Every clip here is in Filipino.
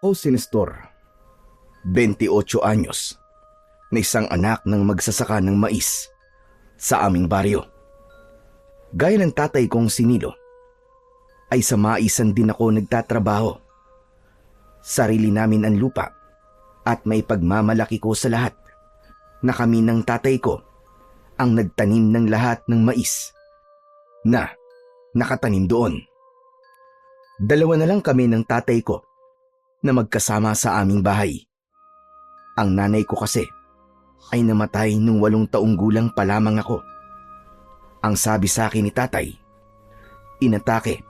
O si Nestor, 28 anyos, na isang anak ng magsasaka ng mais sa aming baryo. Gaya ng tatay kong si Nilo, ay sa maisan din ako nagtatrabaho. Sarili namin ang lupa at may pagmamalaki ko sa lahat na kami ng tatay ko ang nagtanim ng lahat ng mais na nakatanim doon. Dalawa na lang kami ng tatay ko na magkasama sa aming bahay. Ang nanay ko kasi ay namatay nung 8 taong gulang pa lamang ako. Ang sabi sa akin ni tatay, inatake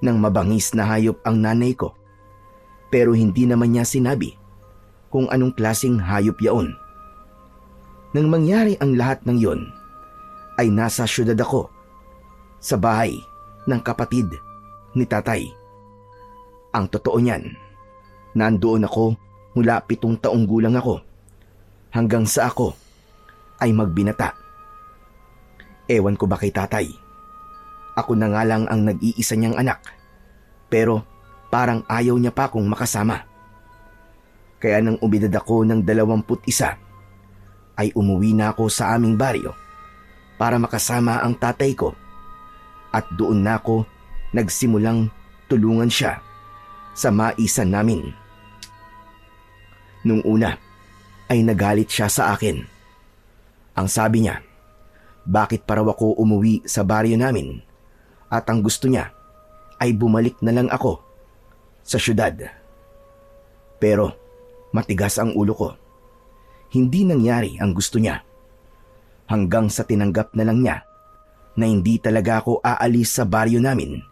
ng mabangis na hayop ang nanay ko, pero hindi naman niya sinabi kung anong klaseng hayop yaon. Nang mangyari ang lahat ng yon, ay nasa syudad ako, sa bahay ng kapatid ni tatay. Ang totoo niyan, nandoon ako mula 7 taong gulang ako hanggang sa ako ay magbinata. Ewan ko ba kay tatay, ako na nga lang ang nag-iisa niyang anak, pero parang ayaw niya pa akong makasama. Kaya nang umidad ako ng 21, ay umuwi na ako sa aming baryo para makasama ang tatay ko, at doon na ako nagsimulang tulungan siya sa maisan namin. Nung una ay nagalit siya sa akin. Ang sabi niya, bakit pa raw ako umuwi sa baryo namin, at ang gusto niya ay bumalik na lang ako sa syudad. Pero matigas ang ulo ko. Hindi nangyari ang gusto niya, hanggang sa tinanggap na lang niya na hindi talaga ako aalis sa baryo namin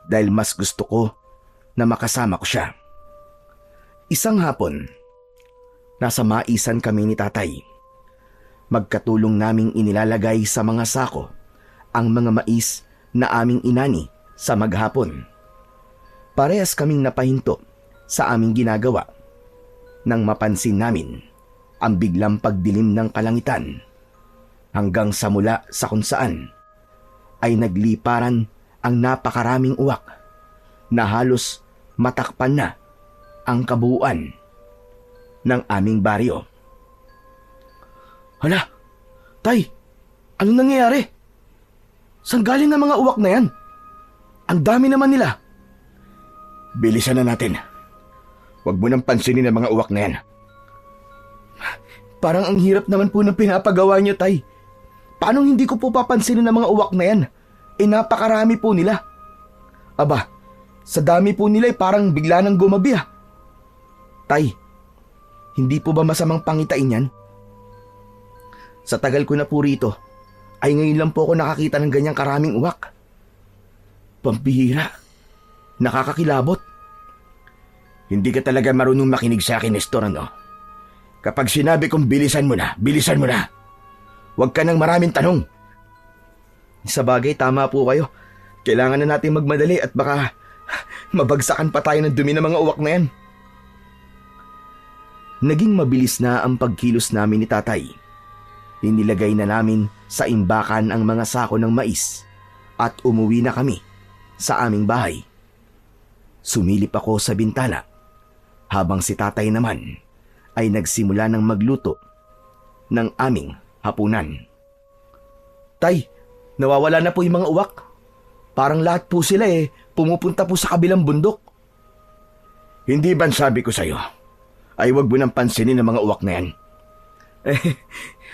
dahil mas gusto ko na makasama ko siya. Isang hapon, nasa maisan kami ni tatay. Magkatulong naming inilalagay sa mga sako ang mga mais na aming inani sa maghapon. Parehas kaming napahinto sa aming ginagawa nang mapansin namin ang biglang pagdilim ng kalangitan, hanggang sa mula sa kung saan ay nagliparan ang napakaraming uwak na halos matakpan na ang kabuuan ng aming baryo. Hala, tay, ano nangyayari? Saan galing ang mga uwak na yan? Ang dami naman nila. Bilisan na natin. Huwag mo nang pansinin ang mga uwak na yan. Parang ang hirap naman po ng pinapagawa niyo, tay. Paano hindi ko po papansinin ang mga uwak na yan? Napakarami po nila. Aba, sa dami po nila parang bigla nang gumabi ah. Tay, hindi po ba masamang pangitain yan? Sa tagal ko na po rito, ay ngayon lang po ako nakakita ng ganyang karaming uwak. Pampihira. Nakakakilabot. Hindi ka talaga marunong makinig sa akin, Nestor, ano? Kapag sinabi kong bilisan mo na, bilisan mo na. Huwag ka nang maraming tanong. Sa bagay, tama po kayo. Kailangan na natin magmadali at baka mabagsakan pa tayo ng dumi ng mga uwak na yan. Naging mabilis na ang pagkilos namin ni tatay. Inilagay na namin sa imbakan ang mga sako ng mais at umuwi na kami sa aming bahay. Sumilip ako sa bintana habang si tatay naman ay nagsimula ng magluto ng aming hapunan. Tay, nawawala na po yung mga uwak. Parang lahat po sila pumupunta po sa kabilang bundok. Hindi ba sabi ko sa'yo, ay wag mo nang pansinin ang mga uwak na yan?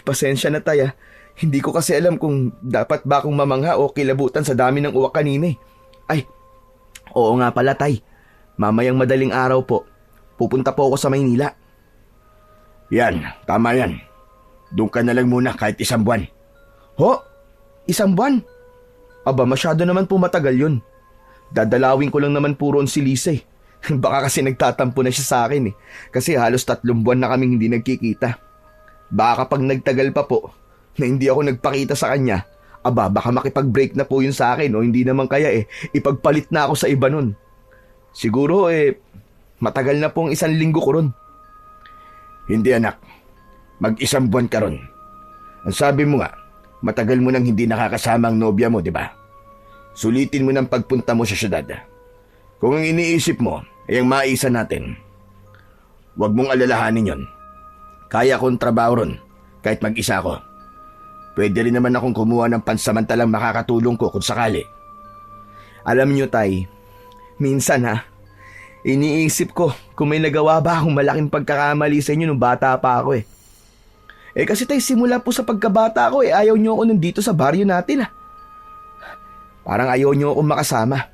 Pasensya na tay. Hindi ko kasi alam kung dapat ba akong mamangha o kilabutan sa dami ng uwak kanina eh. Ay, oo nga pala tay. Mamayang madaling araw po, pupunta po ako sa Maynila. Yan, tama yan. Doon ka na lang muna kahit 1 buwan. Ho? 1 buwan? Aba, masyado naman po matagal yun. Dadalawin ko lang naman po roon si Lisa eh. Baka kasi nagtatampo na siya sa akin eh. Kasi halos 3 buwan na kaming hindi nagkikita. Baka kapag nagtagal pa po, na hindi ako nagpakita sa kanya, aba, baka makipag-break na po yun sa akin o hindi naman kaya ipagpalit na ako sa iba nun. Siguro matagal na pong 1 linggo ko ron. Hindi anak, mag-1 buwan ka ron. Ang sabi mo nga, matagal mo nang hindi nakakasama ang nobya mo, di ba? Sulitin mo ng pagpunta mo sa syudad. Kung ang iniisip mo ay ang maisa natin, Huwag mong alalahanin yon. Kaya kong trabaho ron, kahit mag-isa ako. Pwede rin naman akong kumuha ng pansamantalang makakatulong ko kung sakali. Alam niyo, Tay, minsan iniisip ko kung may nagawa ba akong malaking pagkakamali sa inyo nung bata pa ako eh. Kasi Tay, simula po sa pagkabata ko ayaw niyo ako nandito sa baryo natin . Parang ayaw niyo akong makasama.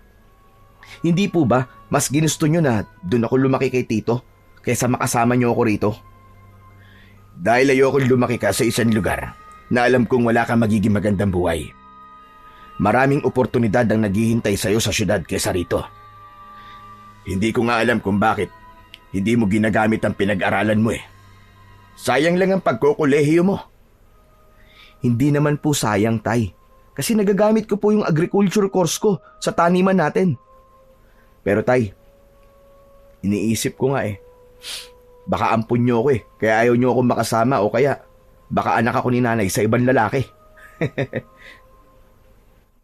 Hindi po ba mas ginusto niyo na doon ako lumaki kay Tito kaysa makasama niyo ako rito? Dahil ayoko lumaki ka sa isang lugar na alam kong wala kang magiging magandang buhay. Maraming oportunidad ang naghihintay sa'yo sa syudad kaysa rito. Hindi ko nga alam kung bakit hindi mo ginagamit ang pinag-aralan mo . Sayang lang ang pagkokolehiyo mo. Hindi naman po sayang, Tay. Kasi nagagamit ko po yung agriculture course ko sa taniman natin. Pero Tay, iniisip ko nga baka ampun niyo ako kaya ayaw niyo ako makasama o kaya baka anak ako ni nanay sa ibang lalaki.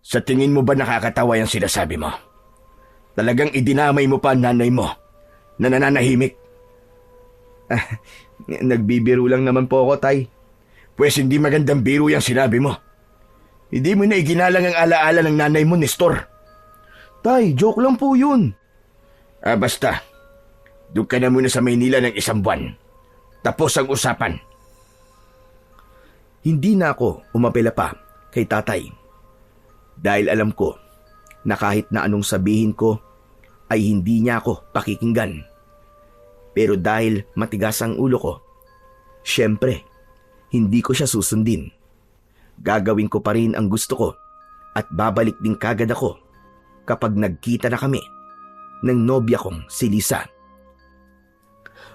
Sa tingin mo ba nakakatawa yung sinasabi mo? Talagang idinamay mo pa ang nanay mo na nananahimik? Nagbibiro lang naman po ako, Tay. Pwes hindi magandang biro yung sinabi mo. Hindi mo na iginalang ang alaala ng nanay mo, Nestor. Tay, joke lang po yun. Basta. Doon ka na muna sa Maynila ng 1 buwan. Tapos ang usapan. Hindi na ako umapela pa kay Tatay. Dahil alam ko na kahit na anong sabihin ko ay hindi niya ako pakikinggan. Pero dahil matigas ang ulo ko, syempre, hindi ko siya susundin. Gagawin ko pa rin ang gusto ko at babalik din kagad ako kapag nagkita na kami ng nobya kong si Lisa.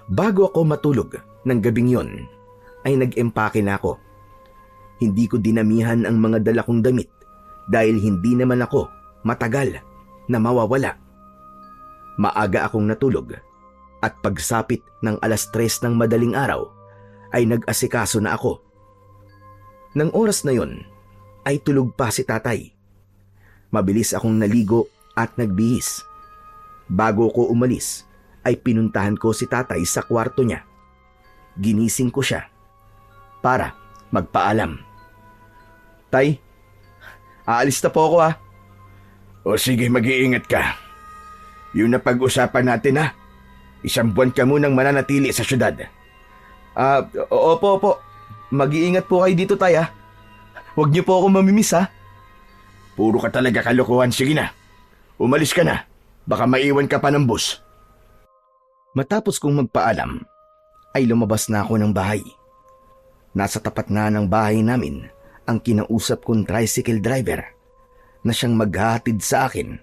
Bago ako matulog ng gabing yon, ay nag-empake na ako. Hindi ko dinamihan ang mga dala kong damit dahil hindi naman ako matagal na mawawala. Maaga akong natulog at pagsapit ng 3:00 ng madaling araw ay nag-asikaso na ako. Nang oras na yon ay tulog pa si Tatay. Mabilis akong naligo at nagbihis. Bago ko umalis ay pinuntahan ko si Tatay sa kwarto niya. Ginising ko siya para magpaalam. Tay, aalis na po ako . O sige, mag-iingat ka. Yun na pag-usapan natin . 1 buwan ka munang mananatili sa syudad. Opo. Mag-iingat po kayo dito, Tay . Huwag niyo po ako mamimiss . Puro ka talaga kalokohan. Sige na, umalis ka na. Baka maiwan ka pa ng bus. Matapos kong magpaalam, ay lumabas na ako ng bahay. Nasa tapat na ng bahay namin ang kinausap kong tricycle driver na siyang maghahatid sa akin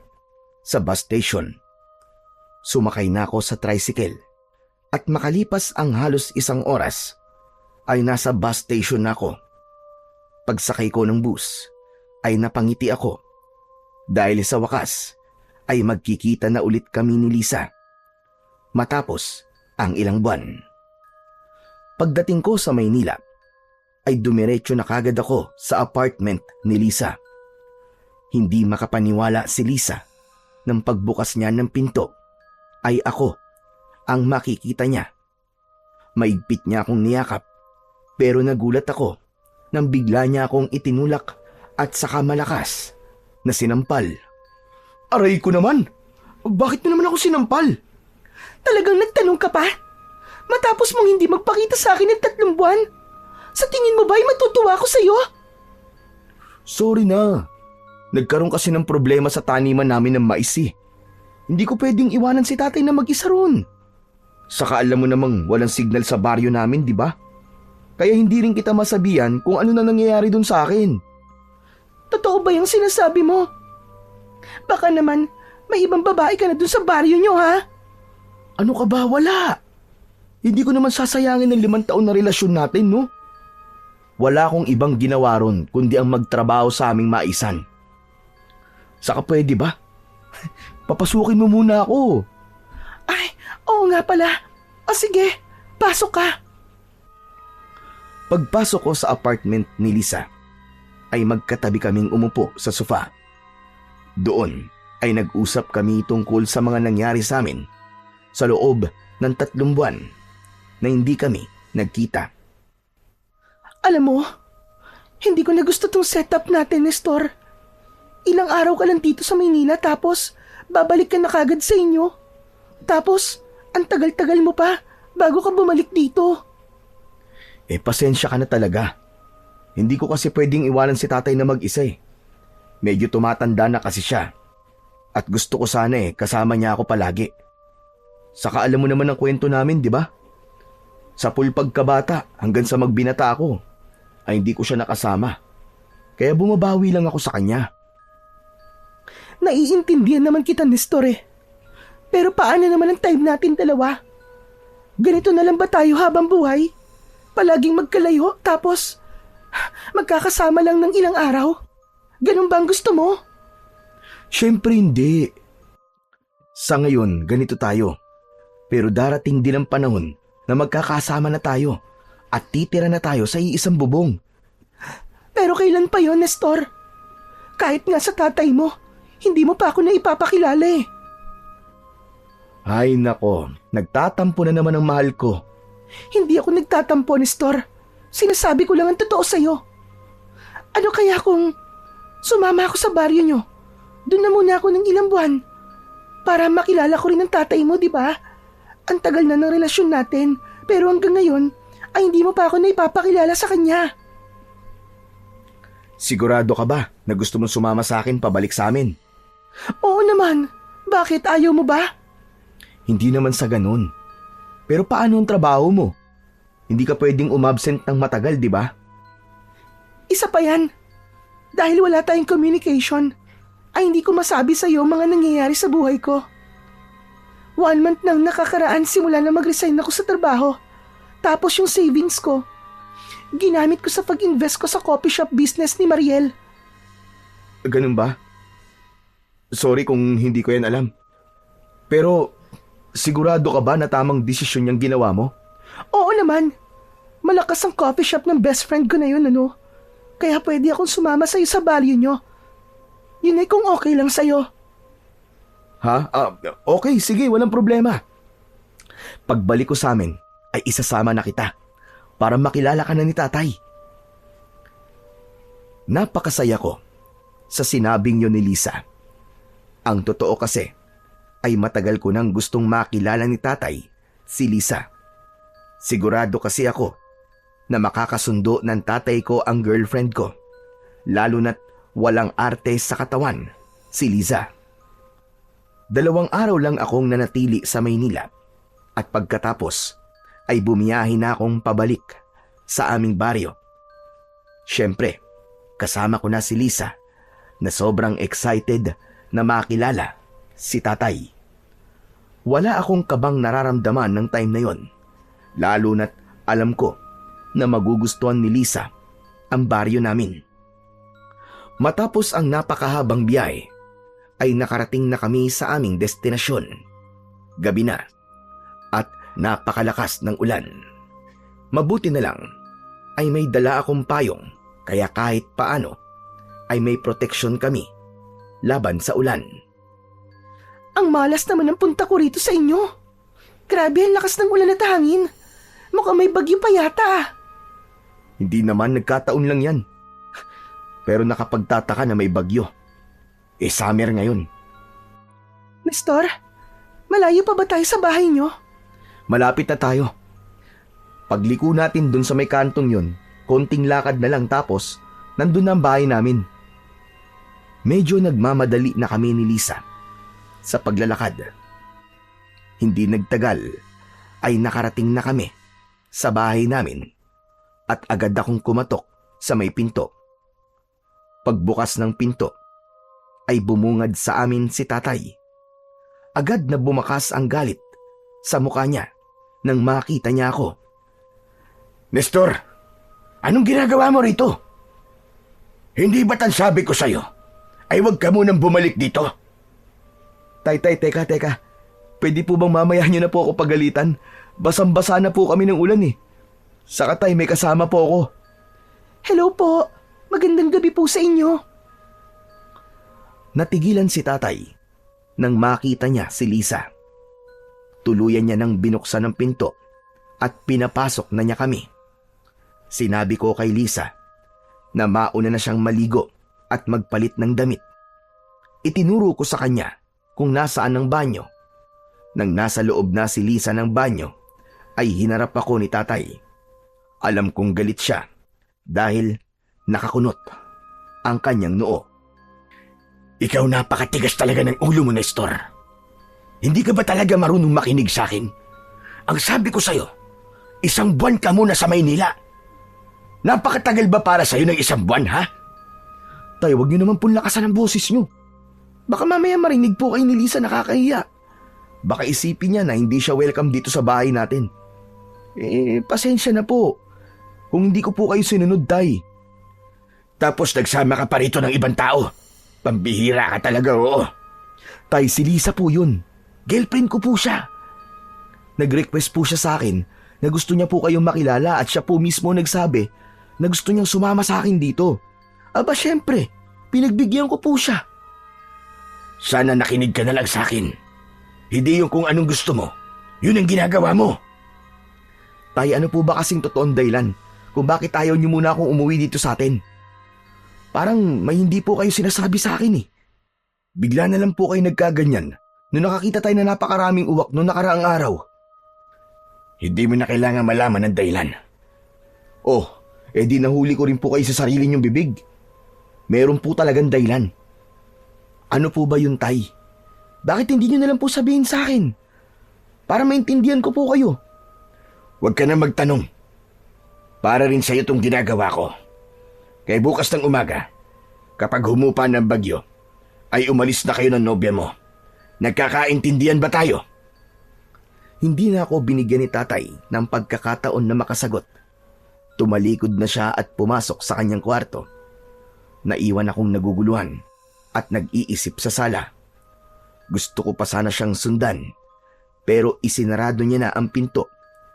sa bus station. Sumakay na ako sa tricycle at makalipas ang halos 1 oras ay nasa bus station na ako. Pagsakay ko ng bus ay napangiti ako dahil sa wakas ay magkikita na ulit kami ni Lisa matapos ang ilang buwan. Pagdating ko sa Maynila ay dumiretso na kagad ako sa apartment ni Lisa. Hindi makapaniwala si Lisa nang pagbukas niya ng pinto ay ako ang makikita niya. Maigpit niya akong niyakap pero nagulat ako nang bigla niya akong itinulak at saka malakas na sinampal. Aray ko naman! Bakit mo naman ako sinampal? Talagang nagtanong ka pa? Matapos mong hindi magpakita sa akin ng 3 buwan? Sa tingin mo ba'y matutuwa ako sa'yo? Sorry na. Nagkaroon kasi ng problema sa taniman namin ng mais . Hindi ko pwedeng iwanan si Tatay na mag-isa ron. Saka alam mo namang walang signal sa baryo namin, di ba? Kaya hindi rin kita masabihan kung ano na nangyayari dun sa akin. Totoo ba yung sinasabi mo? Baka naman may ibang babae ka na dun sa baryo nyo, ha? Ano ka ba? Wala. Hindi ko naman sasayangin ng 5 taon na relasyon natin, no? Wala akong ibang ginawa ron kundi ang magtrabaho sa aming maisan. Saka pwede ba? Papasukin mo muna ako. Ay, oo nga pala. Sige, pasok ka. Pagpasok ko sa apartment ni Lisa, ay magkatabi kaming umupo sa sofa. Doon ay nag-usap kami tungkol sa mga nangyari sa amin sa loob ng 3 buwan na hindi kami nagkita. Alam mo, hindi ko na gusto tong setup natin, Nestor. Ilang araw ka lang dito sa Maynila tapos babalik ka na kagad sa inyo. Tapos, ang tagal-tagal mo pa bago ka bumalik dito. Pasensya ka na talaga. Hindi ko kasi pwedeng iwanan si tatay na mag-isa eh. Medyo tumatanda na kasi siya. At gusto ko sana kasama niya ako palagi. Saka alam mo naman ang kwento namin, di ba? Sa pool pagkabata hanggang sa magbinata ako, ay hindi ko siya nakasama. Kaya bumabawi lang ako sa kanya. Naiintindihan naman kita, Nestor Pero paano naman ang time natin dalawa? Ganito na lang ba tayo habang buhay? Palaging magkalayo tapos magkakasama lang ng ilang araw? Ganun ba ang gusto mo? Siyempre hindi. Sa ngayon, ganito tayo. Pero darating din ang panahon na magkakasama na tayo at titira na tayo sa iisang bubong. Pero kailan pa yon, Nestor? Kahit nga sa tatay mo, hindi mo pa ako na ipapakilala Ay nako, nagtatampo na naman ang mahal ko. Hindi ako nagtatampo, Nestor. Sinasabi ko lang ang totoo sa'yo. Ano kaya kung sumama ako sa baryo nyo? Doon na muna ako ng ilang buwan. Para makilala ko rin ang tatay mo, di ba? Ang tagal na ng relasyon natin, pero hanggang ngayon ay hindi mo pa ako na ipapakilala sa kanya. Sigurado ka ba na gusto mong sumama sa akin pabalik sa amin? Oo naman. Bakit ayaw mo ba? Hindi naman sa ganun. Pero paano ang trabaho mo? Hindi ka pwedeng umabsent ng matagal, di ba? Isa pa yan. Dahil wala tayong communication, ay hindi ko masabi sa iyo mga nangyayari sa buhay ko. 1 month nang nakakaraan simula na mag-resign ako sa trabaho. Tapos yung savings ko, ginamit ko sa pag-invest ko sa coffee shop business ni Mariel. Ganun ba? Sorry kung hindi ko yan alam. Pero sigurado ka ba na tamang desisyon yung ginawa mo? Oo naman. Malakas ang coffee shop ng best friend ko na yun, ano? Kaya pwede akong sumama sa'yo sa baryo nyo. Yun ay kung okay lang sa'yo. Ha? Okay, sige, walang problema. Pagbalik ko sa amin, ay isasama na kita para makilala ka na ni tatay. Napakasaya ko sa sinabing yun ni Lisa. Ang totoo kasi ay matagal ko nang gustong makilala ni tatay si Lisa. Sigurado kasi ako na makakasundo ng tatay ko ang girlfriend ko, lalo na't walang arte sa katawan si Liza. 2 araw lang akong nanatili sa Maynila at pagkatapos ay bumiyahe na akong pabalik sa aming baryo. Siyempre, kasama ko na si Lisa na sobrang excited na makilala si tatay. Wala akong kabang nararamdaman ng time na yon, lalo na't alam ko na magugustuhan ni Lisa ang baryo namin. Matapos ang napakahabang biyahe, ay nakarating na kami sa aming destinasyon. Gabi na at napakalakas ng ulan. Mabuti na lang ay may dala akong payong, kaya kahit paano ay may proteksyon kami laban sa ulan. Ang malas naman ang punta ko rito sa inyo. Grabe ang lakas ng ulan at hangin. Mukhang may bagyo pa yata. Hindi naman, nagkataon lang yan. Pero nakapagtataka na may bagyo. Summer ngayon. Nestor, malayo pa ba tayo sa bahay nyo? Malapit na tayo. Pagliko natin dun sa may kantong yun, konting lakad na lang tapos nandun na ang bahay namin. Medyo nagmamadali na kami ni Lisa sa paglalakad. Hindi nagtagal ay nakarating na kami sa bahay namin at agad akong kumatok sa may pinto. Pagbukas ng pinto ay bumungad sa amin si tatay. Agad na bumakas ang galit sa mukha niya nang makita niya ako. Nestor, anong ginagawa mo rito? Hindi ba't ang sabi ko sa'yo ay huwag ka munang bumalik dito? Tay, teka. Pwede po bang mamaya niyo na po ako pagalitan? Basang-basa na po kami ng ulan eh. Saka tay, may kasama po ako. Hello po. Magandang gabi po sa inyo. Natigilan si tatay nang makita niya si Lisa. Tuluyan niya nang binuksan ang pinto at pinapasok na niya kami. Sinabi ko kay Lisa na mauna na siyang maligo at magpalit ng damit. Itinuro ko sa kanya kung nasaan ang banyo. Nang nasa loob na si Lisa ng banyo, ay hinarap ako ni tatay. Alam kong galit siya dahil nakakunot ang kanyang noo. Ikaw napakatigas talaga ng ulo mo, Nestor. Hindi ka ba talaga marunong makinig sa akin? Ang sabi ko sa'yo, 1 buwan ka muna sa Maynila. Napakatagal ba para sa'yo ng 1 buwan, ha? Tay, huwag niyo naman pong lakasan ang boses niyo. Baka mamaya marinig po kay ni Lisa, nakakahiya. Baka isipin niya na hindi siya welcome dito sa bahay natin. Pasensya na po. Kung hindi ko po kayo sinunod, tay. Tapos nagsama ka pa rito ng ibang tao. Pambihira ka talaga, oo. Tay, si Lisa po yun. Girlfriend ko po siya. Nag-request po siya sa akin na gusto niya po kayong makilala at siya po mismo nagsabi na gusto niyang sumama sa akin dito. Aba syempre, pinagbigyan ko po siya. Sana nakinig ka na lang sa akin. Hindi yung kung anong gusto mo. Yun ang ginagawa mo. Tay, ano po ba kasing totoong dahilan kung bakit ayaw niyo muna akong umuwi dito sa atin? Parang may hindi po kayo sinasabi sa akin eh. Bigla na lang po kayo nagkaganyan nung nakakita tayo na napakaraming uwak nung nakaraang araw. Hindi mo na kailangan malaman ang dahilan. Oh, di nahuli ko rin po kayo sa sarili niyong bibig. Meron po talagang dahilan. Ano po ba yun, tay? Bakit hindi niyo na lang po sabihin sa akin? Para maintindihan ko po kayo. Huwag ka na magtanong. Para rin sa'yo itong ginagawa ko. Kaya bukas ng umaga, kapag humupa ng bagyo, ay umalis na kayo ng nobya mo. Nagkakaintindihan ba tayo? Hindi na ako binigyan ni tatay ng pagkakataon na makasagot. Tumalikod na siya at pumasok sa kanyang kwarto. Naiwan akong naguguluhan at nag-iisip sa sala. Gusto ko pa sana siyang sundan, pero isinarado niya na ang pinto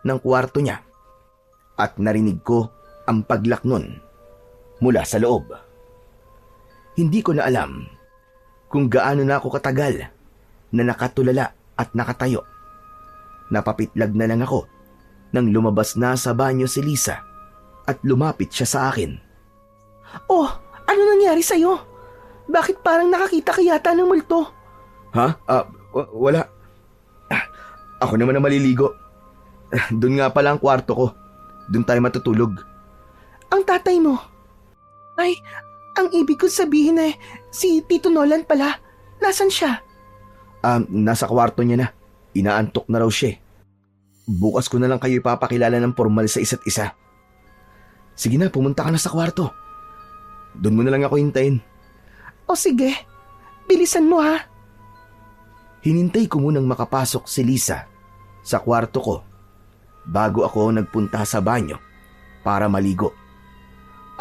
ng kwarto niya at narinig ko ang paglak nun mula sa loob. Hindi ko na alam kung gaano na ako katagal na nakatulala at nakatayo. Napapitlag na lang ako nang lumabas na sa banyo si Lisa at lumapit siya sa akin. Oh, ano nangyari sa'yo? Bakit parang nakakita ka yata ng multo? Ha? Wala. Ako naman na maliligo. Doon nga pala ang kwarto ko. Doon tayo matutulog. Ang tatay mo? Ay, ang ibig ko sabihin eh, si Tito Nolan pala. Nasaan siya? Nasa kwarto niya na. Inaantok na raw siya. Bukas ko na lang kayo ipapakilala ng formal sa isa't isa. Sige na, pumunta ka na sa kwarto. Doon mo na lang ako hintayin. O sige, bilisan mo ha. Hinintay ko munang makapasok si Lisa sa kwarto ko bago ako nagpunta sa banyo para maligo.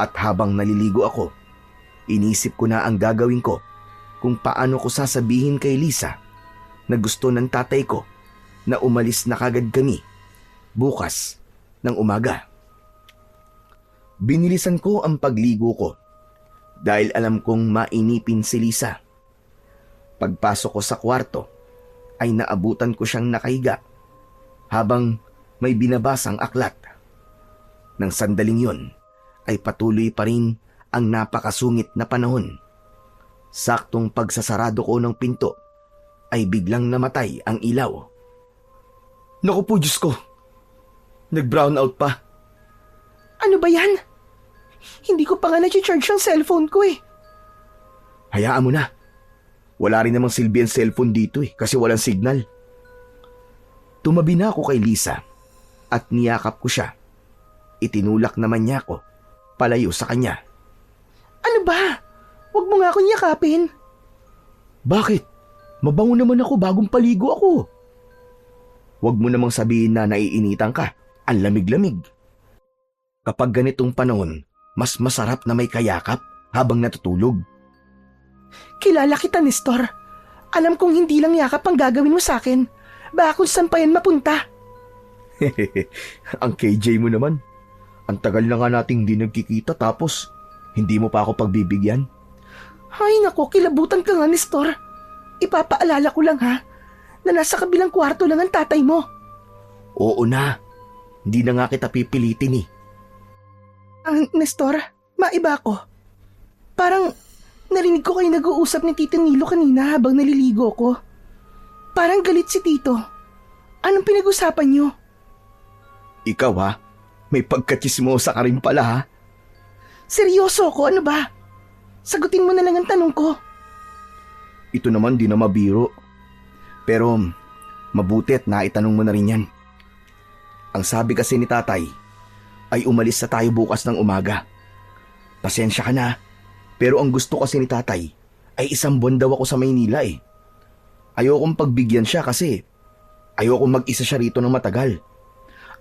At habang naliligo ako, inisip ko na ang gagawin ko kung paano ko sasabihin kay Lisa na gusto ng tatay ko na umalis na kagad kami bukas ng umaga. Binilisan ko ang pagligo ko dahil alam kong mainipin si Lisa. Pagpasok ko sa kwarto ay naabutan ko siyang nakahiga habang may binabasang aklat. Nang sandaling yon ay patuloy pa rin ang napakasungit na panahon. Saktong pagsasarado ko ng pinto ay biglang namatay ang ilaw. Naku po, Diyos ko! Nag-brown out pa. Ano ba yan? Hindi ko pa nga na-charge ang cellphone ko eh. Hayaan mo na. Wala rin namang silbi ang cellphone dito eh kasi walang signal. Tumabi na ako kay Lisa at niyakap ko siya. Itinulak naman niya ako palayo sa kanya. Ano ba? Huwag mo nga akong yakapin. Bakit? Mabango naman ako bagong paligo ako. Huwag mo namang sabihin na naiinitan ka. Ang lamig-lamig. Kapag ganitong panahon, mas masarap na may kayakap habang natutulog. Kilala kita, Nestor. Alam kong hindi lang yakap ang gagawin mo sa akin. Baka kung saan pa yan mapunta. Ang KJ mo naman. Ang tagal na nga nating hindi nagkikita tapos hindi mo pa ako pagbibigyan. Ay nako, kilabutan ka nga, Nestor. Ipapaalala ko lang ha, na nasa kabilang kwarto lang ang tatay mo. Oo na. Hindi na nga kita pipilitin eh. Nestor, maiba ako. Parang narinig ko kayo nag-uusap ni Tito Nilo kanina habang naliligo ko. Parang galit si Tito. Anong pinag-usapan niyo? Ikaw ha? May pagkatsismosa ka rin pala ha? Seryoso ko, ano ba? Sagutin mo na lang ang tanong ko. Ito naman di na mabiro. Pero mabuti at naitanong mo na rin yan. Ang sabi kasi ni tatay ay umalis sa tayo bukas ng umaga. Pasensya ka na, pero ang gusto kasi ni tatay ay 1 buwan daw ako sa Maynila eh. Ayokong pagbigyan siya kasi ayokong mag-isa siya rito ng matagal.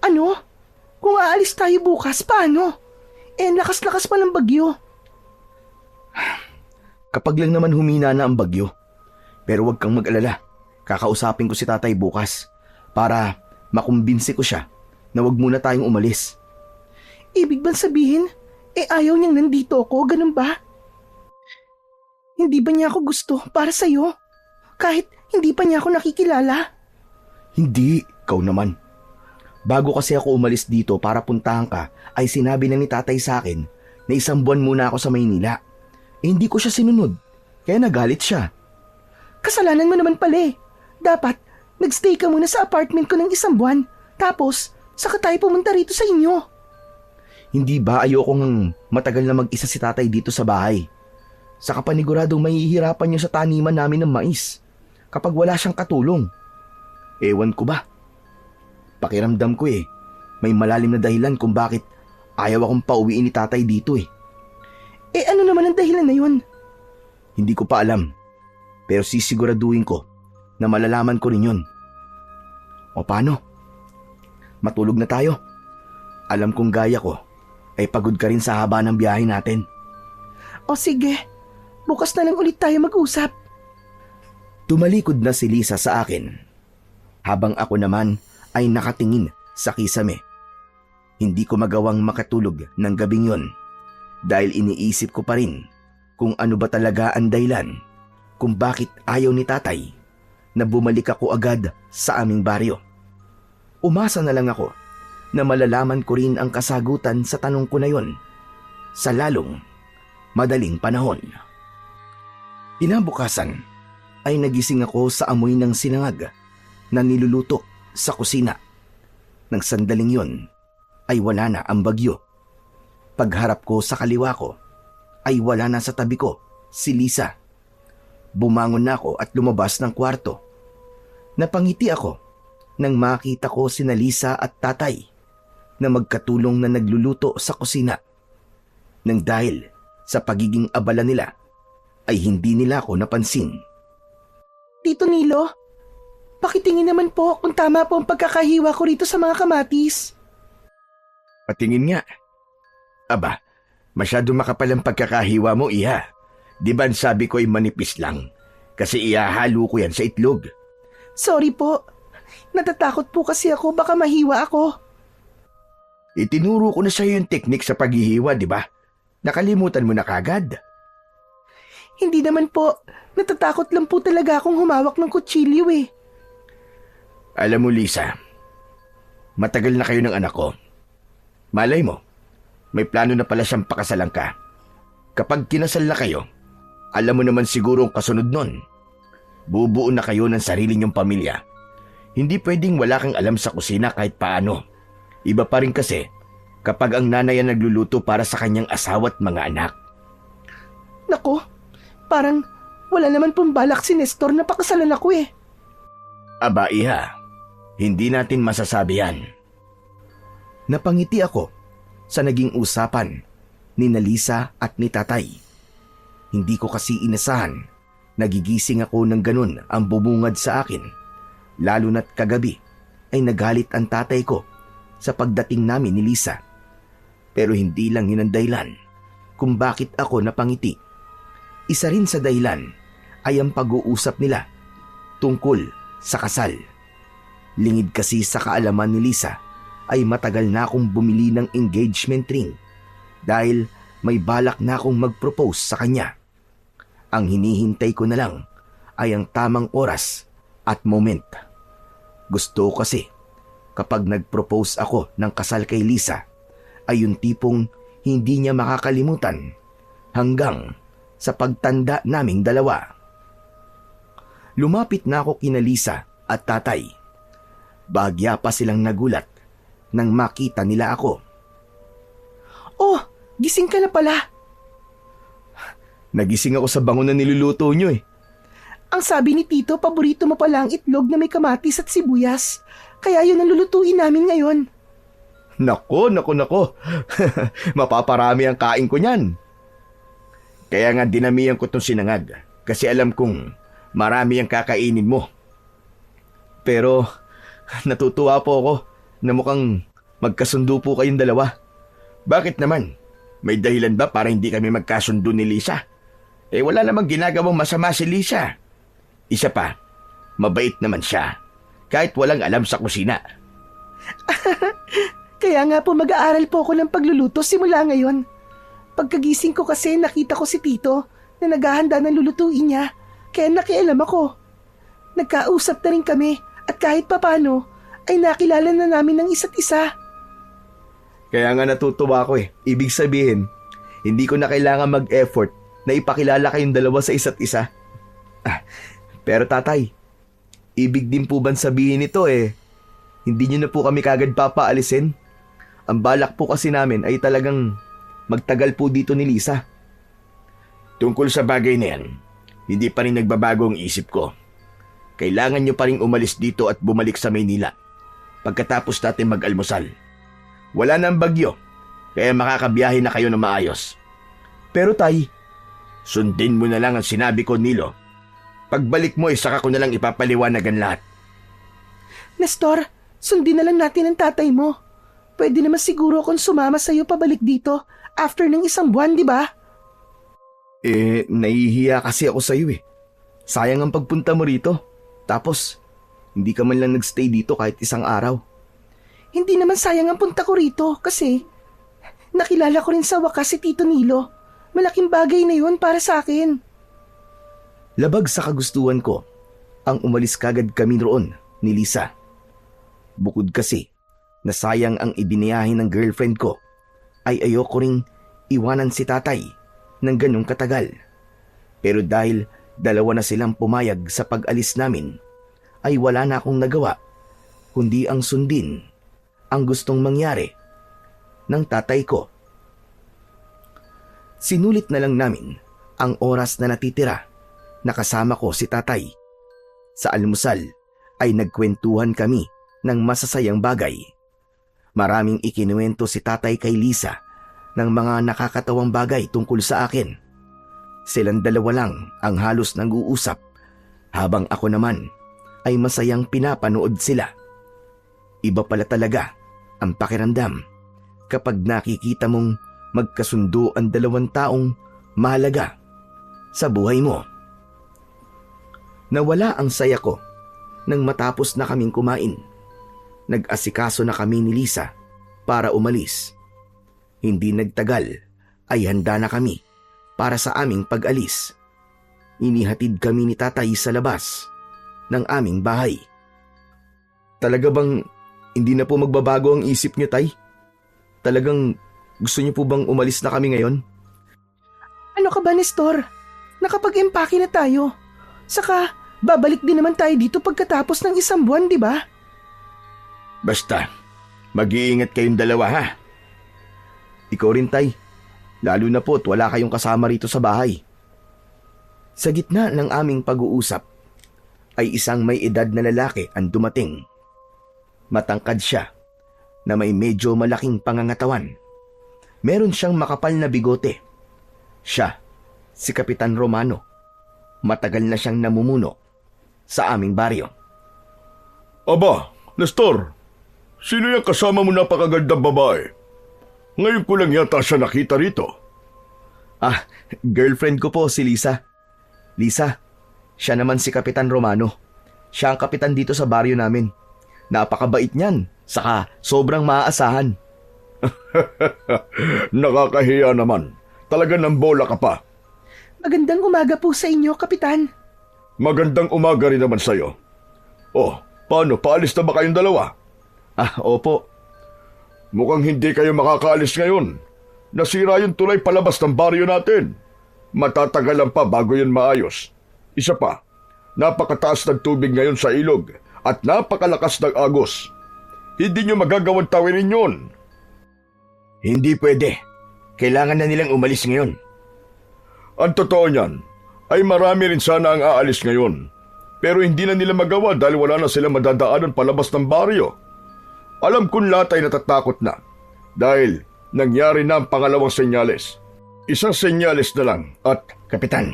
Ano? Kung aalis tayo bukas, paano? Ang lakas-lakas pa ng bagyo. Kapag lang naman humina na ang bagyo. Pero huwag kang mag-alala. Kakausapin ko si tatay bukas para makumbinsi ko siya na huwag muna tayong umalis. Ibig bang sabihin, ayaw niyang nandito ako, ganun ba? Hindi ba niya ako gusto para sa'yo? Kahit hindi pa niya ako nakikilala? Hindi, ikaw naman. Bago kasi ako umalis dito para puntahan ka, ay sinabi na ni tatay sa akin na 1 buwan muna ako sa Maynila. Hindi ko siya sinunod, kaya nagalit siya. Kasalanan mo naman pala eh. Dapat, nagstay ka muna sa apartment ko ng 1 buwan, tapos saka tayo pumunta rito sa inyo. Hindi ba ayoko ngang matagal na mag-isa si tatay dito sa bahay? Sa kapaniguradong mahihirapan niyo sa taniman namin ng mais kapag wala siyang katulong. Ewan ko ba? Pakiramdam ko may malalim na dahilan kung bakit ayaw akong pauwiin ni tatay dito eh. Ano naman ang dahilan na yun? Hindi ko pa alam, pero sisiguraduhin ko na malalaman ko rin yun. O paano? Matulog na tayo. Alam kong gaya ko ay pagod ka rin sa haba ng biyahe natin. O sige, bukas na lang ulit tayo mag-usap. Tumalikod na si Lisa sa akin, habang ako naman ay nakatingin sa kisame. Hindi ko magawang makatulog ng gabing yon dahil iniisip ko pa rin kung ano ba talaga ang dahilan kung bakit ayaw ni tatay na bumalik ako agad sa aming baryo. Umasa na lang ako na malalaman ko rin ang kasagutan sa tanong ko na yon sa lalong madaling panahon. Kinabukasan ay nagising ako sa amoy ng sinangag na niluluto sa kusina. Nang sandaling yon ay wala na ang bagyo. Pagharap ko sa kaliwa ko ay wala na sa tabi ko si Lisa. Bumangon na ako at lumabas ng kwarto. Napangiti ako nang makita ko sina Lisa at tatay na magkatulong na nagluluto sa kusina. Nang dahil sa pagiging abala nila ay hindi nila ako napansin. Tito Nilo, pakitingin naman po kung tama po ang pagkakahiwa ko rito sa mga kamatis. Patingin nga. Aba, masyado makapal ang pagkakahiwa mo, iha. Di ba sabi ko ay manipis lang? Kasi ihahalo ko yan sa itlog. Sorry po. Natatakot po kasi ako baka mahiwa ako. Itinuro ko na sa'yo yung teknik sa paghihiwa, di ba? Nakalimutan mo na kagad. Hindi naman po. Natatakot lang po talaga akong humawak ng kutsilyo eh. Alam mo, Lisa, matagal na kayo ng anak ko. Malay mo, may plano na pala siyang pakasalan ka. Kapag kinasal na kayo, alam mo naman siguro ang kasunod nun. Bubuo na kayo ng sarili niyong pamilya. Hindi pwedeng wala kang alam sa kusina kahit paano. Iba pa rin kasi kapag ang nanay ang nagluluto para sa kanyang asawa at mga anak. Nako, parang wala naman pong balak si Nestor na pakasalan ako eh. Aba, iha, hindi natin masasabi yan. Napangiti ako sa naging usapan ni Lisa at ni tatay. Hindi ko kasi inasahan, nagigising ako ng ganun ang bumungad sa akin. Lalo na't kagabi ay nagalit ang tatay ko sa pagdating namin ni Lisa. Pero hindi lang yun ang dahilan kung bakit ako napangiti. Isa rin sa dahilan ay ang pag-uusap nila tungkol sa kasal. Lingid kasi sa kaalaman ni Lisa ay matagal na akong bumili ng engagement ring dahil may balak na akong mag-propose sa kanya. Ang hinihintay ko na lang ay ang tamang oras at moment. Gusto ko kasi kapag nag-propose ako ng kasal kay Lisa ay yung tipong hindi niya makakalimutan hanggang sa pagtanda naming dalawa. Lumapit na ako kina Lisa at tatay. Bahagya pa silang nagulat nang makita nila ako. Oh, gising ka na pala. Nagising ako sa bango na niluluto nyo eh. Ang sabi ni Tito, paborito mo pala ang itlog na may kamatis at sibuyas. Kaya yun ang lulutuin namin ngayon. Nako. Mapaparami ang kain ko niyan. Kaya nga dinamihan ko tong sinangag kasi alam kong marami ang kakainin mo. Pero natutuwa po ako na mukhang magkasundo po kayong dalawa. Bakit naman? May dahilan ba para hindi kami magkasundo ni Lisa? Wala namang ginagawang masama si Lisa. Isa pa, mabait naman siya kahit walang alam sa kusina. Kaya nga po mag-aaral po ako ng pagluluto simula ngayon. Pagkagising ko kasi nakita ko si Tito na naghahanda ng lulutuin niya, kaya nakialam ako. Nagkausap na rin kami at kahit papano ay nakilala na namin ng isa't isa. Kaya nga natutuwa ako eh. Ibig sabihin, hindi ko na kailangan mag-effort na ipakilala kayong dalawa sa isa't isa. Pero tatay, ibig din po ba sabihin nito hindi nyo na po kami kagad papaalisin? Ang balak po kasi namin ay talagang magtagal po dito ni Lisa. Tungkol sa bagay na yan, hindi pa rin nagbabago ang isip ko. Kailangan nyo pa rin umalis dito at bumalik sa Maynila pagkatapos natin mag-almusal. Wala nang bagyo, kaya makakabiyahe na kayo na maayos. Pero tay, sundin mo na lang ang sinabi ko, Nilo. Pagbalik mo saka ko na lang ipapaliwanagan lahat. Nestor, sundin na lang natin ang tatay mo. Pwede naman siguro kung sumama sa'yo pabalik dito after ng 1 buwan, di ba? Nahihiya kasi ako sa'yo Sayang ang pagpunta mo rito. Tapos, hindi ka man lang nagstay dito kahit 1 araw. Hindi naman sayang ang punta ko rito kasi nakilala ko rin sa wakas si Tito Nilo. Malaking bagay na yun para sa akin. Labag sa kagustuhan ko ang umalis kagad kami roon ni Lisa. Bukod kasi na sayang ang ibiniyahe ng girlfriend ko, ay ayoko ring iwanan si tatay ng ganong katagal. Pero dahil 2 na silang pumayag sa pag-alis namin, ay wala na akong nagawa kundi ang sundin ang gustong mangyari ng tatay ko. Sinulit na lang namin ang oras na natitira na kasama ko si tatay. Sa almusal ay nagkwentuhan kami ng masasayang bagay. Maraming ikinuwento si tatay kay Lisa ng mga nakakatawang bagay tungkol sa akin. Silang 2 lang ang halos nag-uusap habang ako naman ay masayang pinapanood sila. Iba pala talaga ang pakiramdam kapag nakikita mong magkasundo ang 2 taong mahalaga sa buhay mo. Nawala ang saya ko nang matapos na kaming kumain. Nag-asikaso na kami ni Lisa para umalis. Hindi nagtagal ay handa na kami para sa aming pag-alis. Inihatid kami ni tatay sa labas ng aming bahay. Talaga bang hindi na po magbabago ang isip niyo, tay? Talagang gusto niyo po bang umalis na kami ngayon? Ano ka ba, Nestor? Nakapag-empake na tayo. Saka, babalik din naman tayo dito pagkatapos ng 1 buwan, di ba? Basta, mag-iingat kayong 2 ha. Ikaw rin, tay. Lalo na po't wala kayong kasama rito sa bahay. Sa gitna ng aming pag-uusap, ay isang may edad na lalaki ang dumating. Matangkad siya na may medyo malaking pangangatawan. Meron siyang makapal na bigote. Siya, si Kapitan Romano. Matagal na siyang namumuno sa aming baryo. Aba, Nestor, sino yung kasama mo napakagandang babae? Ngayon ko lang yata siya nakita rito. Girlfriend ko po si Lisa. Lisa, siya naman si Kapitan Romano. Siya ang kapitan dito sa baryo namin. Napakabait niyan, saka sobrang maaasahan. Nakakahiya naman. Talaga ng bola ka pa. Magandang umaga po sa inyo, Kapitan. Magandang umaga rin naman sa'yo. Oh, paano? Paalis na ba kayong 2? Opo. Mukhang hindi kayo makakaalis ngayon. Nasira yung tulay palabas ng baryo natin. Matatagalan pa bago yun maayos. Isa pa, napakataas ng tubig ngayon sa ilog at napakalakas ng agos. Hindi nyo magagawang tawirin yun. Hindi pwede. Kailangan na nilang umalis ngayon. Ang totoo niyan ay marami rin sana ang aalis ngayon. Pero hindi na nila magawa dahil wala na sila madadaanan palabas ng baryo. Alam kong lahat ay natatakot na dahil nangyari na ang pangalawang senyales. Isang senyales na lang at... Kapitan,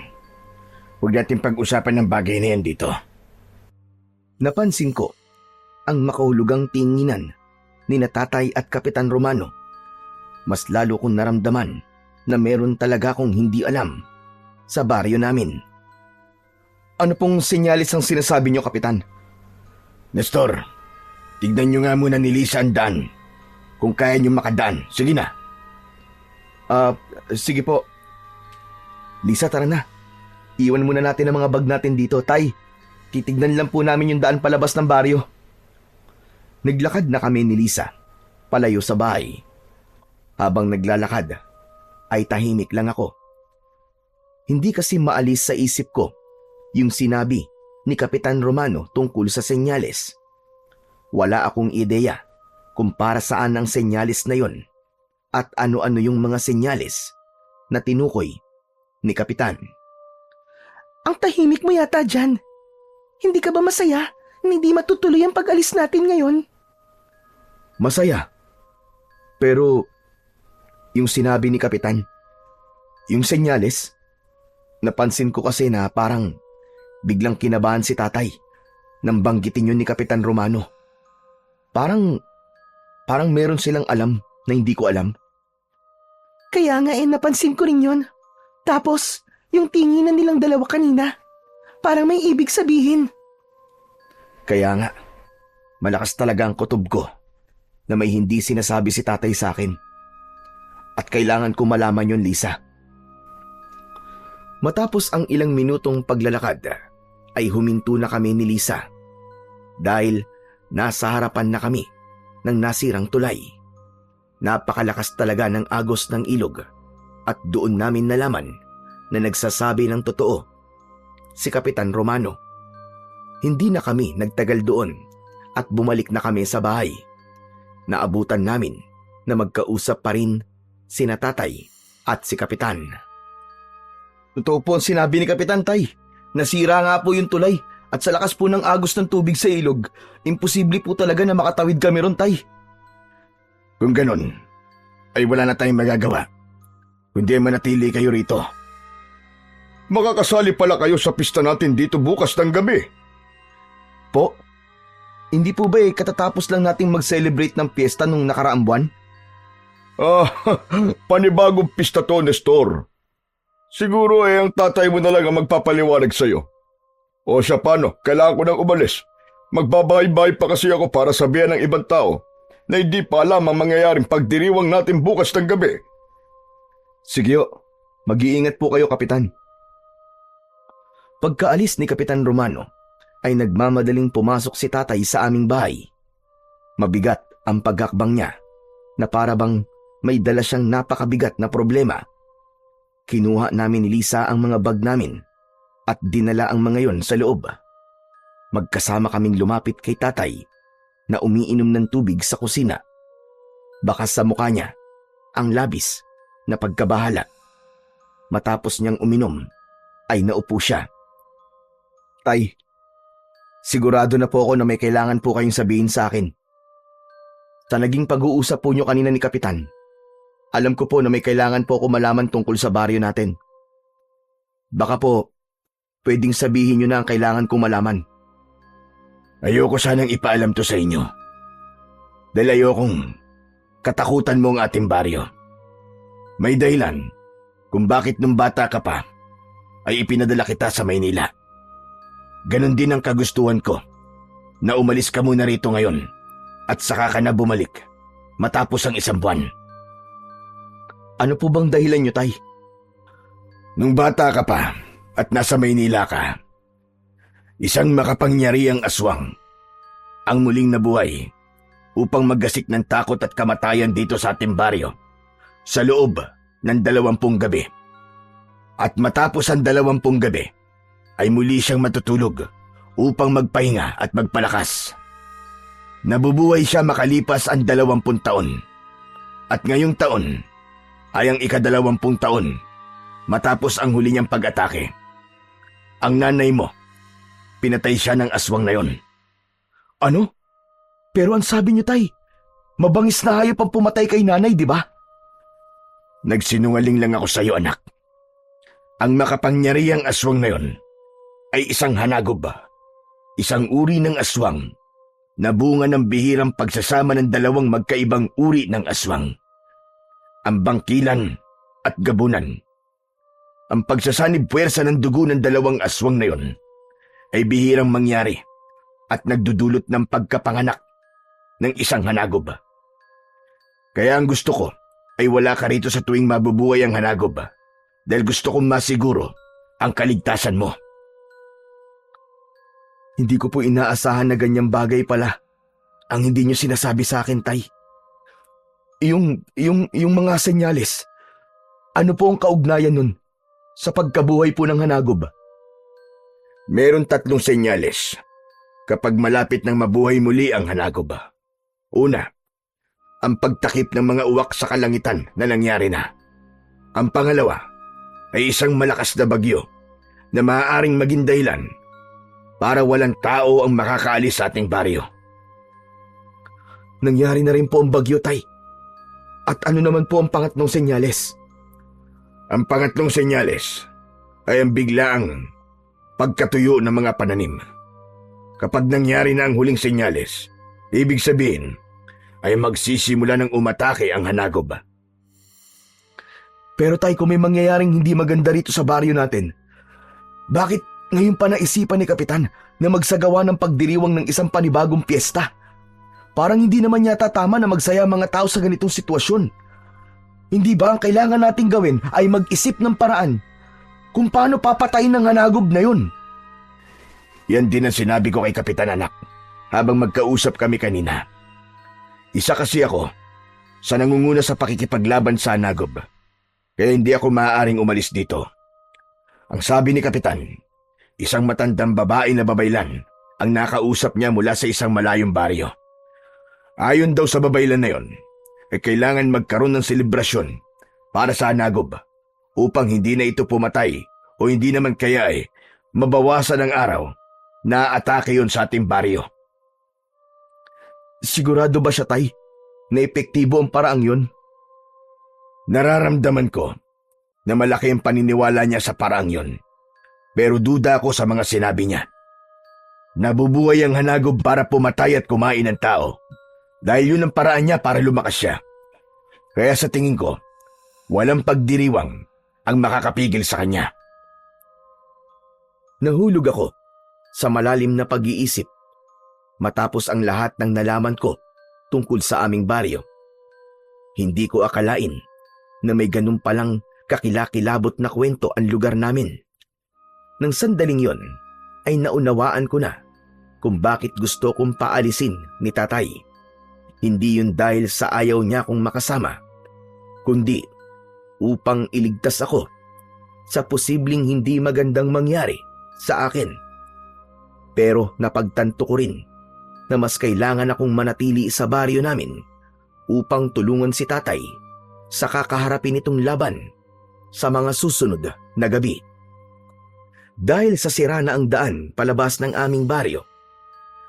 huwag natin pag-usapan ng bagay na yan dito. Napansin ko ang makahulugang tinginan ni Tatay at Kapitan Romano. Mas lalo kong naramdaman na meron talaga akong hindi alam sa baryo namin. Ano pong senyalis ang sinasabi niyo, Kapitan? Nestor, tignan niyo nga muna ni Lisa ang daan. Kung kaya niyo makadaan, sige na. Sige po. Lisa, tara na. Iwan muna natin ang mga bag natin dito, Tay. Titignan lang po namin yung daan palabas ng baryo. Naglakad na kami ni Lisa, palayo sa bahay. Habang naglalakad, ay tahimik lang ako. Hindi kasi maalis sa isip ko yung sinabi ni Kapitan Romano tungkol sa senyales. Wala akong ideya kung para saan ang senyales na yon at ano-ano yung mga senyales na tinukoy ni Kapitan. Ang tahimik mo yata dyan. Hindi ka ba masaya na hindi matutuloy ang pag-alis natin ngayon? Masaya. Pero yung sinabi ni Kapitan, yung senyales, napansin ko kasi na parang biglang kinabahan si Tatay nang banggitin yun ni Kapitan Romano. Parang meron silang alam na hindi ko alam. Kaya nga napansin ko rin yun. Tapos, yung tinginan nilang dalawa kanina, parang may ibig sabihin. Kaya nga, malakas talaga ang kutob ko na may hindi sinasabi si Tatay sa akin. At kailangan ko malaman yun, Lisa. Matapos ang ilang minutong paglalakad, ay huminto na kami ni Lisa. Dahil nasa harapan na kami ng nasirang tulay. Napakalakas talaga ng agos ng ilog at doon namin nalaman na nagsasabi ng totoo si Kapitan Romano. Hindi na kami nagtagal doon at bumalik na kami sa bahay. Naabutan namin na magkausap pa rin sina Tatay at si Kapitan. Totoo po ang sinabi ni Kapitan, Tay. Nasira nga po yung tulay at sa lakas po ng agos ng tubig sa ilog, imposible po talaga na makatawid kami ron, Tay. Kung ganon, ay wala na tayong magagawa. Kundi manatili kayo rito. Makakasali pala kayo sa pista natin dito bukas ng gabi. Po? Hindi po ba katatapos lang nating mag-celebrate ng piyesta nung nakaraang buwan? Panibagong pista to, Nestor. Siguro ang tatay mo na lang ang magpapaliwanag sa'yo. O siya paano, kailangan ko nang umalis. Magbabahay-bahay pa kasi ako para sabihan ng ibang tao na hindi pa alam ang mangyayaring pagdiriwang natin bukas ng gabi. Sige o, mag-iingat po kayo, Kapitan. Pagkaalis ni Kapitan Romano, ay nagmamadaling pumasok si Tatay sa aming bahay. Mabigat ang paghakbang niya na para bang may dala siyang napakabigat na problema. Kinuha namin ni Lisa ang mga bag namin at dinala ang mga yon sa loob. Magkasama kaming lumapit kay Tatay na umiinom ng tubig sa kusina. Bakas sa mukha niya ang labis na pagkabahala. Matapos niyang uminom ay naupo siya. Tay, sigurado na po ako na may kailangan po kayong sabihin sa akin. Sa naging pag-uusap po niyo kanina ni Kapitan, alam ko po na may kailangan po ako malaman tungkol sa baryo natin. Baka po, pwedeng sabihin niyo na ang kailangan kong malaman. Ayoko sanang ipaalam to sa inyo. Dahil ayokong katakutan mo ang ating baryo. May dahilan kung bakit nung bata ka pa ay ipinadala kita sa Maynila. Ganon din ang kagustuhan ko na umalis ka muna rito ngayon at saka ka na bumalik matapos ang 1 buwan. Ano po bang dahilan niyo, Tay? Nung bata ka pa at nasa Maynila ka, isang makapangyarihang aswang ang muling nabuhay upang maggasik ng takot at kamatayan dito sa ating baryo sa loob ng 20 gabi. At matapos ang 20 gabi, ay muli siyang matutulog upang magpahinga at magpalakas. Nabubuhay siya makalipas ang 20 taon. At ngayong taon ay ang ika-20 taon matapos ang huli niyang pag-atake. Ang nanay mo, pinatay siya ng aswang na yon. Ano? Pero ang sabi niyo, Tay, mabangis na hayop ang pumatay kay nanay, di ba? Nagsinungaling lang ako sa iyo, anak. Ang makapangyarihang aswang na yon ay isang hanagob, isang uri ng aswang na bunga ng bihirang pagsasama ng 2 magkaibang uri ng aswang. Ang bangkilan at gabunan. Ang pagsasanib puwersa ng dugo ng 2 aswang na yon ay bihirang mangyari at nagdudulot ng pagkapanganak ng isang hanagob. Kaya ang gusto ko ay wala ka rito sa tuwing mabubuhay ang hanagob dahil gusto kong masiguro ang kaligtasan mo. Hindi ko po inaasahan na ganyang bagay pala ang hindi niyo sinasabi sa akin, Tay. Yung mga senyales, ano po ang kaugnayan nun sa pagkabuhay po ng hanagob? Meron 3 senyales kapag malapit nang mabuhay muli ang hanagob. Una, ang pagtakip ng mga uwak sa kalangitan na nangyari na. Ang pangalawa ay isang malakas na bagyo na maaaring maging dahilan para walang tao ang makakaalis sa ating baryo. Nangyari na rin po ang bagyo, Tay. At ano naman po ang pangatlong senyales? Ang pangatlong senyales ay ang biglaang pagkatuyo ng mga pananim. Kapag nangyari na ang huling senyales, ibig sabihin ay magsisimula ng umatake ang hanagob. Pero Tay, kung may mangyayaring hindi maganda rito sa baryo natin, bakit ngayon pa naisipan ni Kapitan na magsagawa ng pagdiriwang ng isang panibagong piyesta? Parang hindi naman yata tama na magsaya mga tao sa ganitong sitwasyon. Hindi ba ang kailangan nating gawin ay mag-isip ng paraan kung paano papatayin ng hanagob na yun? Yan din ang sinabi ko kay Kapitan, anak, habang magkausap kami kanina. Isa kasi ako sa nangunguna sa pakikipaglaban sa hanagob, kaya hindi ako maaaring umalis dito. Ang sabi ni Kapitan, isang matandang babae na babaylan ang nakausap niya mula sa isang malayong baryo. Ayon daw sa babaylan na yon, ay kailangan magkaroon ng selebrasyon para sa hanagob upang hindi na ito pumatay o hindi naman kaya ay mabawasan ang araw na atake yon sa ating baryo. Sigurado ba siya, Tay, na epektibo ang paraang yun? Nararamdaman ko na malaki ang paniniwala niya sa paraang yon, pero duda ako sa mga sinabi niya. Nabubuhay ang hanagob para pumatay at kumain ng tao dahil yun ang paraan niya para lumakas siya. Kaya sa tingin ko, walang pagdiriwang ang makakapigil sa kanya. Nahulog ako sa malalim na pag-iisip matapos ang lahat ng nalaman ko tungkol sa aming baryo. Hindi ko akalain na may ganun palang kakilakilabot na kwento ang lugar namin. Nang sandaling yon ay naunawaan ko na kung bakit gusto kong paalisin ni Tatay. Hindi yun dahil sa ayaw niya kong makasama, kundi upang iligtas ako sa posibleng hindi magandang mangyari sa akin. Pero napagtanto ko rin na mas kailangan akong manatili sa baryo namin upang tulungan si Tatay sa kakaharapin itong laban sa mga susunod na gabi. Dahil sa sira na ang daan palabas ng aming baryo,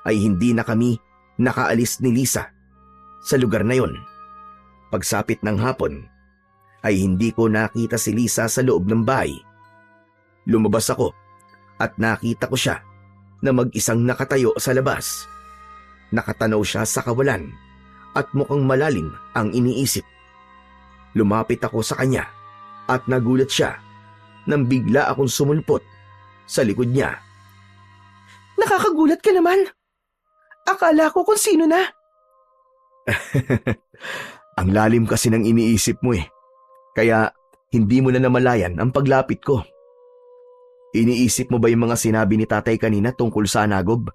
ay hindi na kami nakaalis ni Lisa sa lugar na yon. Pagsapit ng hapon, ay hindi ko nakita si Lisa sa loob ng bahay. Lumabas ako at nakita ko siya na mag-isang nakatayo sa labas. Nakatanaw siya sa kawalan at mukhang malalim ang iniisip. Lumapit ako sa kanya at nagulat siya nang bigla akong sumulpot sa likod niya. Nakakagulat ka naman. Akala ko kung sino na. Ang lalim kasi ng iniisip mo eh. Kaya hindi mo na namalayan ang paglapit ko. Iniisip mo ba yung mga sinabi ni Tatay kanina tungkol sa hanagob?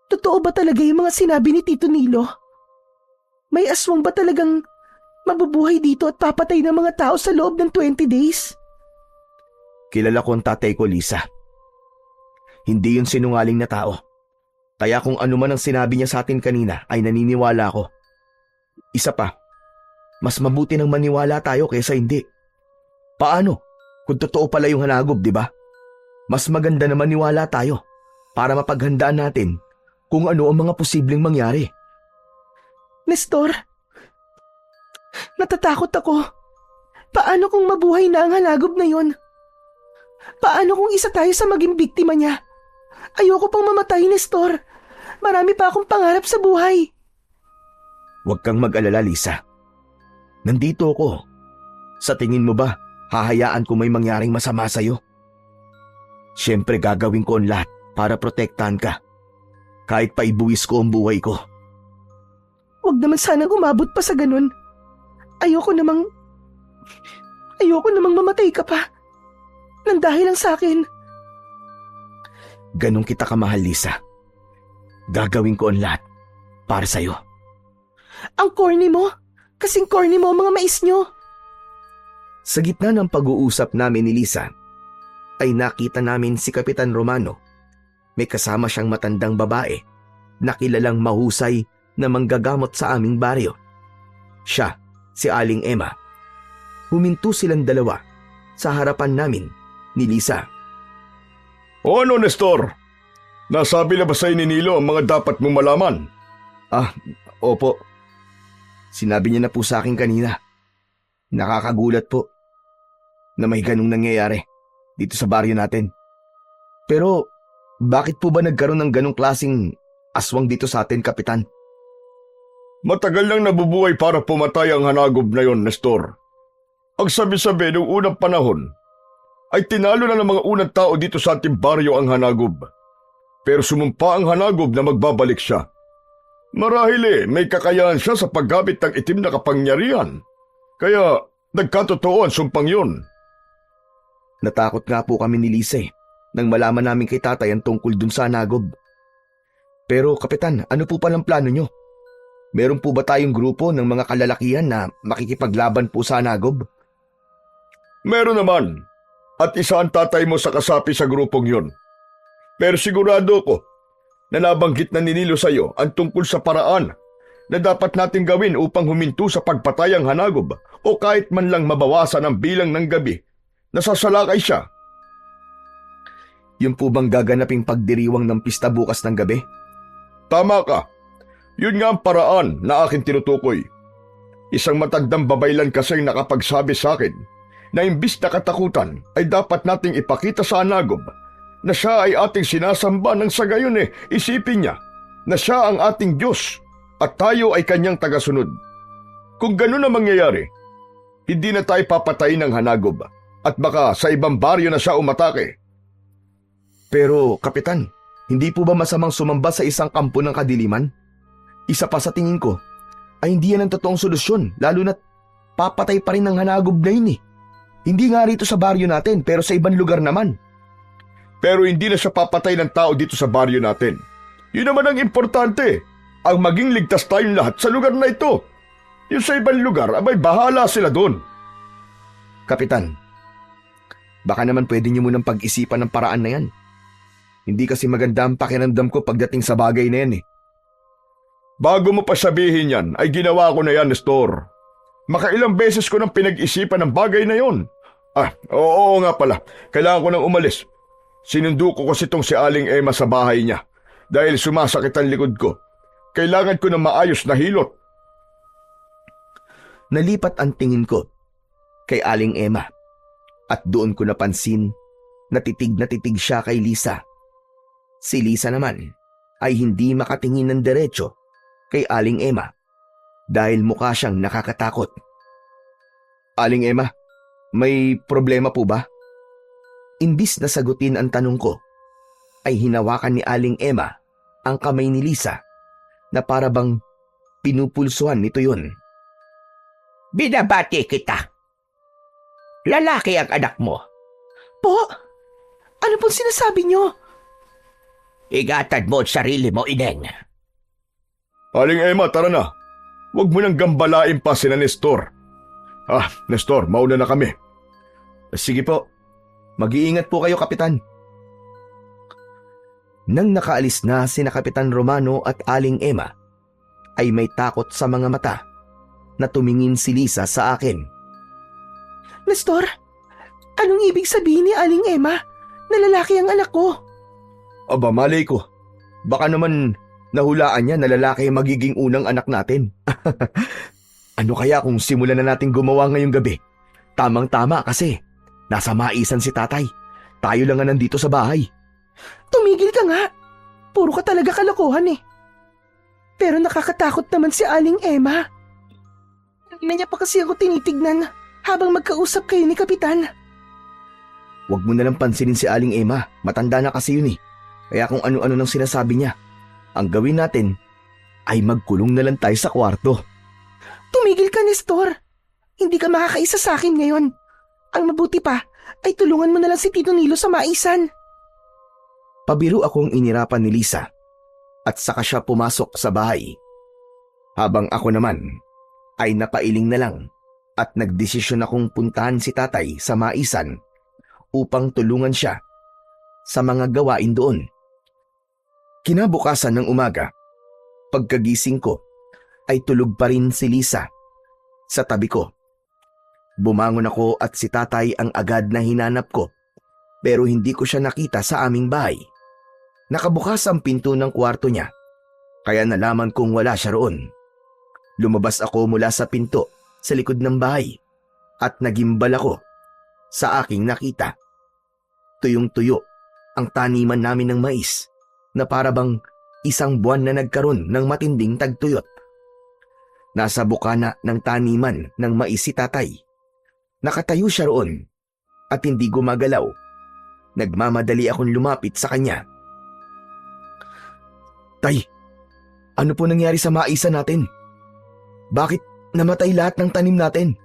Totoo ba talaga yung mga sinabi ni Tito Nilo? May aswang ba talagang mabubuhay dito at papatay ng mga tao sa loob ng 20 days? Kilala ko ang tatay ko, Lisa. Hindi yun sinungaling na tao. Kaya kung ano man ang sinabi niya sa atin kanina ay naniniwala ako. Isa pa, mas mabuti nang maniwala tayo kaysa hindi. Paano? Kung totoo pala yung hanagob, di ba? Mas maganda na maniwala tayo para mapaghandaan natin kung ano ang mga posibleng mangyari. Nestor, natatakot ako. Paano kung mabuhay na ang hanagob na yon? Paano kung isa tayo sa maging biktima niya? Ayoko pang mamatay, Nestor. Marami pa akong pangarap sa buhay. Huwag kang mag-alala, Lisa. Nandito ako. Sa tingin mo ba, hahayaan ko may mangyaring masama sa'yo? Siyempre gagawin ko ang lahat para protektahan ka. Kahit pa ibuwis ko ang buhay ko. Huwag naman sanang umabot pa sa ganun. Ayoko namang mamatay ka pa. Nang dahil lang sa akin. Ganun kita kamahal, Lisa. Gagawin ko ang lahat para sa'yo. Ang corny mo. Kasing corny mo ang mga mais nyo. Sa gitna ng pag-uusap namin ni Lisa, ay nakita namin si Kapitan Romano. May kasama siyang matandang babae na kilalang mahusay na manggagamot sa aming baryo. Siya, si Aling Emma. Huminto silang dalawa sa harapan namin ni Lisa. O ano, Nestor? Nasabi na ba sa'yo ni Nilo ang mga dapat mong malaman? Opo. Sinabi niya na po sa akin kanina. Nakakagulat po na may ganung nangyayari dito sa baryo natin. Pero bakit po ba nagkaroon ng ganong klaseng aswang dito sa atin, Kapitan? Matagal lang nabubuhay para pumatay ang hanagob na yon, Nestor. Ang sabi-sabi noong unang panahon ay tinalo na ng mga unang tao dito sa ating baryo ang hanagob. Pero sumumpa ang hanagob na magbabalik siya. Marahil may kakayahan siya sa paggamit ng itim na kapangyarihan. Kaya nagkatotoo ang sumpang yun. Natakot nga po kami ni Lisa nang malaman namin kay tatay ang tungkol dun sa hanagob. Pero Kapitan, ano po palang plano nyo? Meron po ba tayong grupo ng mga kalalakihan na makikipaglaban po sa hanagob? Meron naman. At isa ang tatay mo sa kasapi sa grupong yun. Pero sigurado ko na nabanggit na ni Nilo sa'yo ang tungkol sa paraan na dapat natin gawin upang huminto sa pagpatay ang hanagob o kahit man lang mabawasan ang bilang ng gabi na sasalakay siya. Yung po bang gaganaping pagdiriwang ng pista bukas ng gabi? Tama ka. Yun nga ang paraan na aking tinutukoy. Isang matandang babaylan kasing nakapagsabi sa akin na imbis na katakutan ay dapat nating ipakita sa hanagob na siya ay ating sinasamba nang sa gayon isipin niya na siya ang ating Diyos at tayo ay kanyang tagasunod. Kung ganun ang mangyayari, hindi na tayo papatayin ng hanagob at baka sa ibang baryo na siya umatake. Pero Kapitan, hindi po ba masamang sumamba sa isang kampo ng kadiliman? Isa pa sa tingin ko ay hindi yan ang totoong solusyon, lalo na't papatay pa rin ng hanagob na yun. Hindi nga rito sa baryo natin pero sa ibang lugar naman. Pero hindi na siya papatay ng tao dito sa baryo natin. Yun naman ang importante, ang maging ligtas tayong lahat sa lugar na ito. Yung sa ibang lugar, abay bahala sila doon. Kapitan, baka naman pwede niyo munang pag-isipan ng paraan na yan. Hindi kasi maganda ang pakiramdam ko pagdating sa bagay na yan. Bago mo pa sabihin yan, ay ginawa ko na yan, Nestor. Makailang beses ko nang pinag-isipan ng bagay na yon. Oo nga pala, kailangan ko nang umalis. Sinundo ko kasi itong si Aling Emma sa bahay niya dahil sumasakit ang likod ko. Kailangan ko ng maayos na hilot. Nalipat ang tingin ko kay Aling Emma at doon ko napansin na titig siya kay Lisa. Si Lisa naman ay hindi makatingin ng diretso kay Aling Emma dahil mukha siyang nakakatakot. Aling Emma, may problema po ba? Imbis na sagutin ang tanong ko, ay hinawakan ni Aling Emma ang kamay ni Lisa na para bang pinupulsuhan nito yun. Binabati kita. Lalaki ang anak mo. Po, ano pong sinasabi nyo? Ingatan mo ang sarili mo, Ineng. Aling Emma, tara na. Huwag mo nang gambalain pa sina Nestor. Nestor, mauna na kami. Sige po. Mag-iingat po kayo, Kapitan. Nang nakaalis na sina Kapitan Romano at Aling Emma, ay may takot sa mga mata na tumingin si Lisa sa akin. Nestor, anong ibig sabihin ni Aling Emma na lalaki ang anak ko? Aba, malay ko. Baka naman nahulaan niya na lalaki ang magiging unang anak natin. Ano kaya kung simulan na natin gumawa ngayong gabi? Tamang-tama kasi nasa maisan si tatay. Tayo lang nga nandito sa bahay. Tumigil ka nga. Puro ka talaga kalokohan eh. Pero nakakatakot naman si Aling Emma. Hindi niya pa kasi ako tinitignan habang magkausap kayo ni Kapitan. Huwag mo na lang pansinin si Aling Emma. Matanda na kasi yun eh. Kaya kung ano-ano nang sinasabi niya, ang gawin natin ay magkulong na lang tayo sa kwarto. Tumigil ka, Nestor. Hindi ka makakaisa sa akin ngayon. Ang mabuti pa ay tulungan mo na lang si Tito Nilo sa maisan. Pabiro akong inirapan ni Lisa at saka siya pumasok sa bahay. Habang ako naman ay napailing na lang at nagdesisyon akong puntahan si tatay sa maisan upang tulungan siya sa mga gawain doon. Kinabukasan ng umaga, pagkagising ko ay tulog pa rin si Lisa sa tabi ko. Bumangon ako at si tatay ang agad na hinanap ko pero hindi ko siya nakita sa aming bahay. Nakabukas ang pinto ng kwarto niya kaya nalaman kong wala siya roon. Lumabas ako mula sa pinto sa likod ng bahay at nagimbal ako sa aking nakita. Tuyong-tuyo ang taniman namin ng mais na para bang isang buwan na nagkaroon ng matinding tagtuyot. Nasa bukana ng taniman ng mais si tatay. Nakatayo siya roon at hindi gumagalaw. Nagmamadali akong lumapit sa kanya. Tay, ano po nangyari sa maisan natin? Bakit namatay lahat ng tanim natin?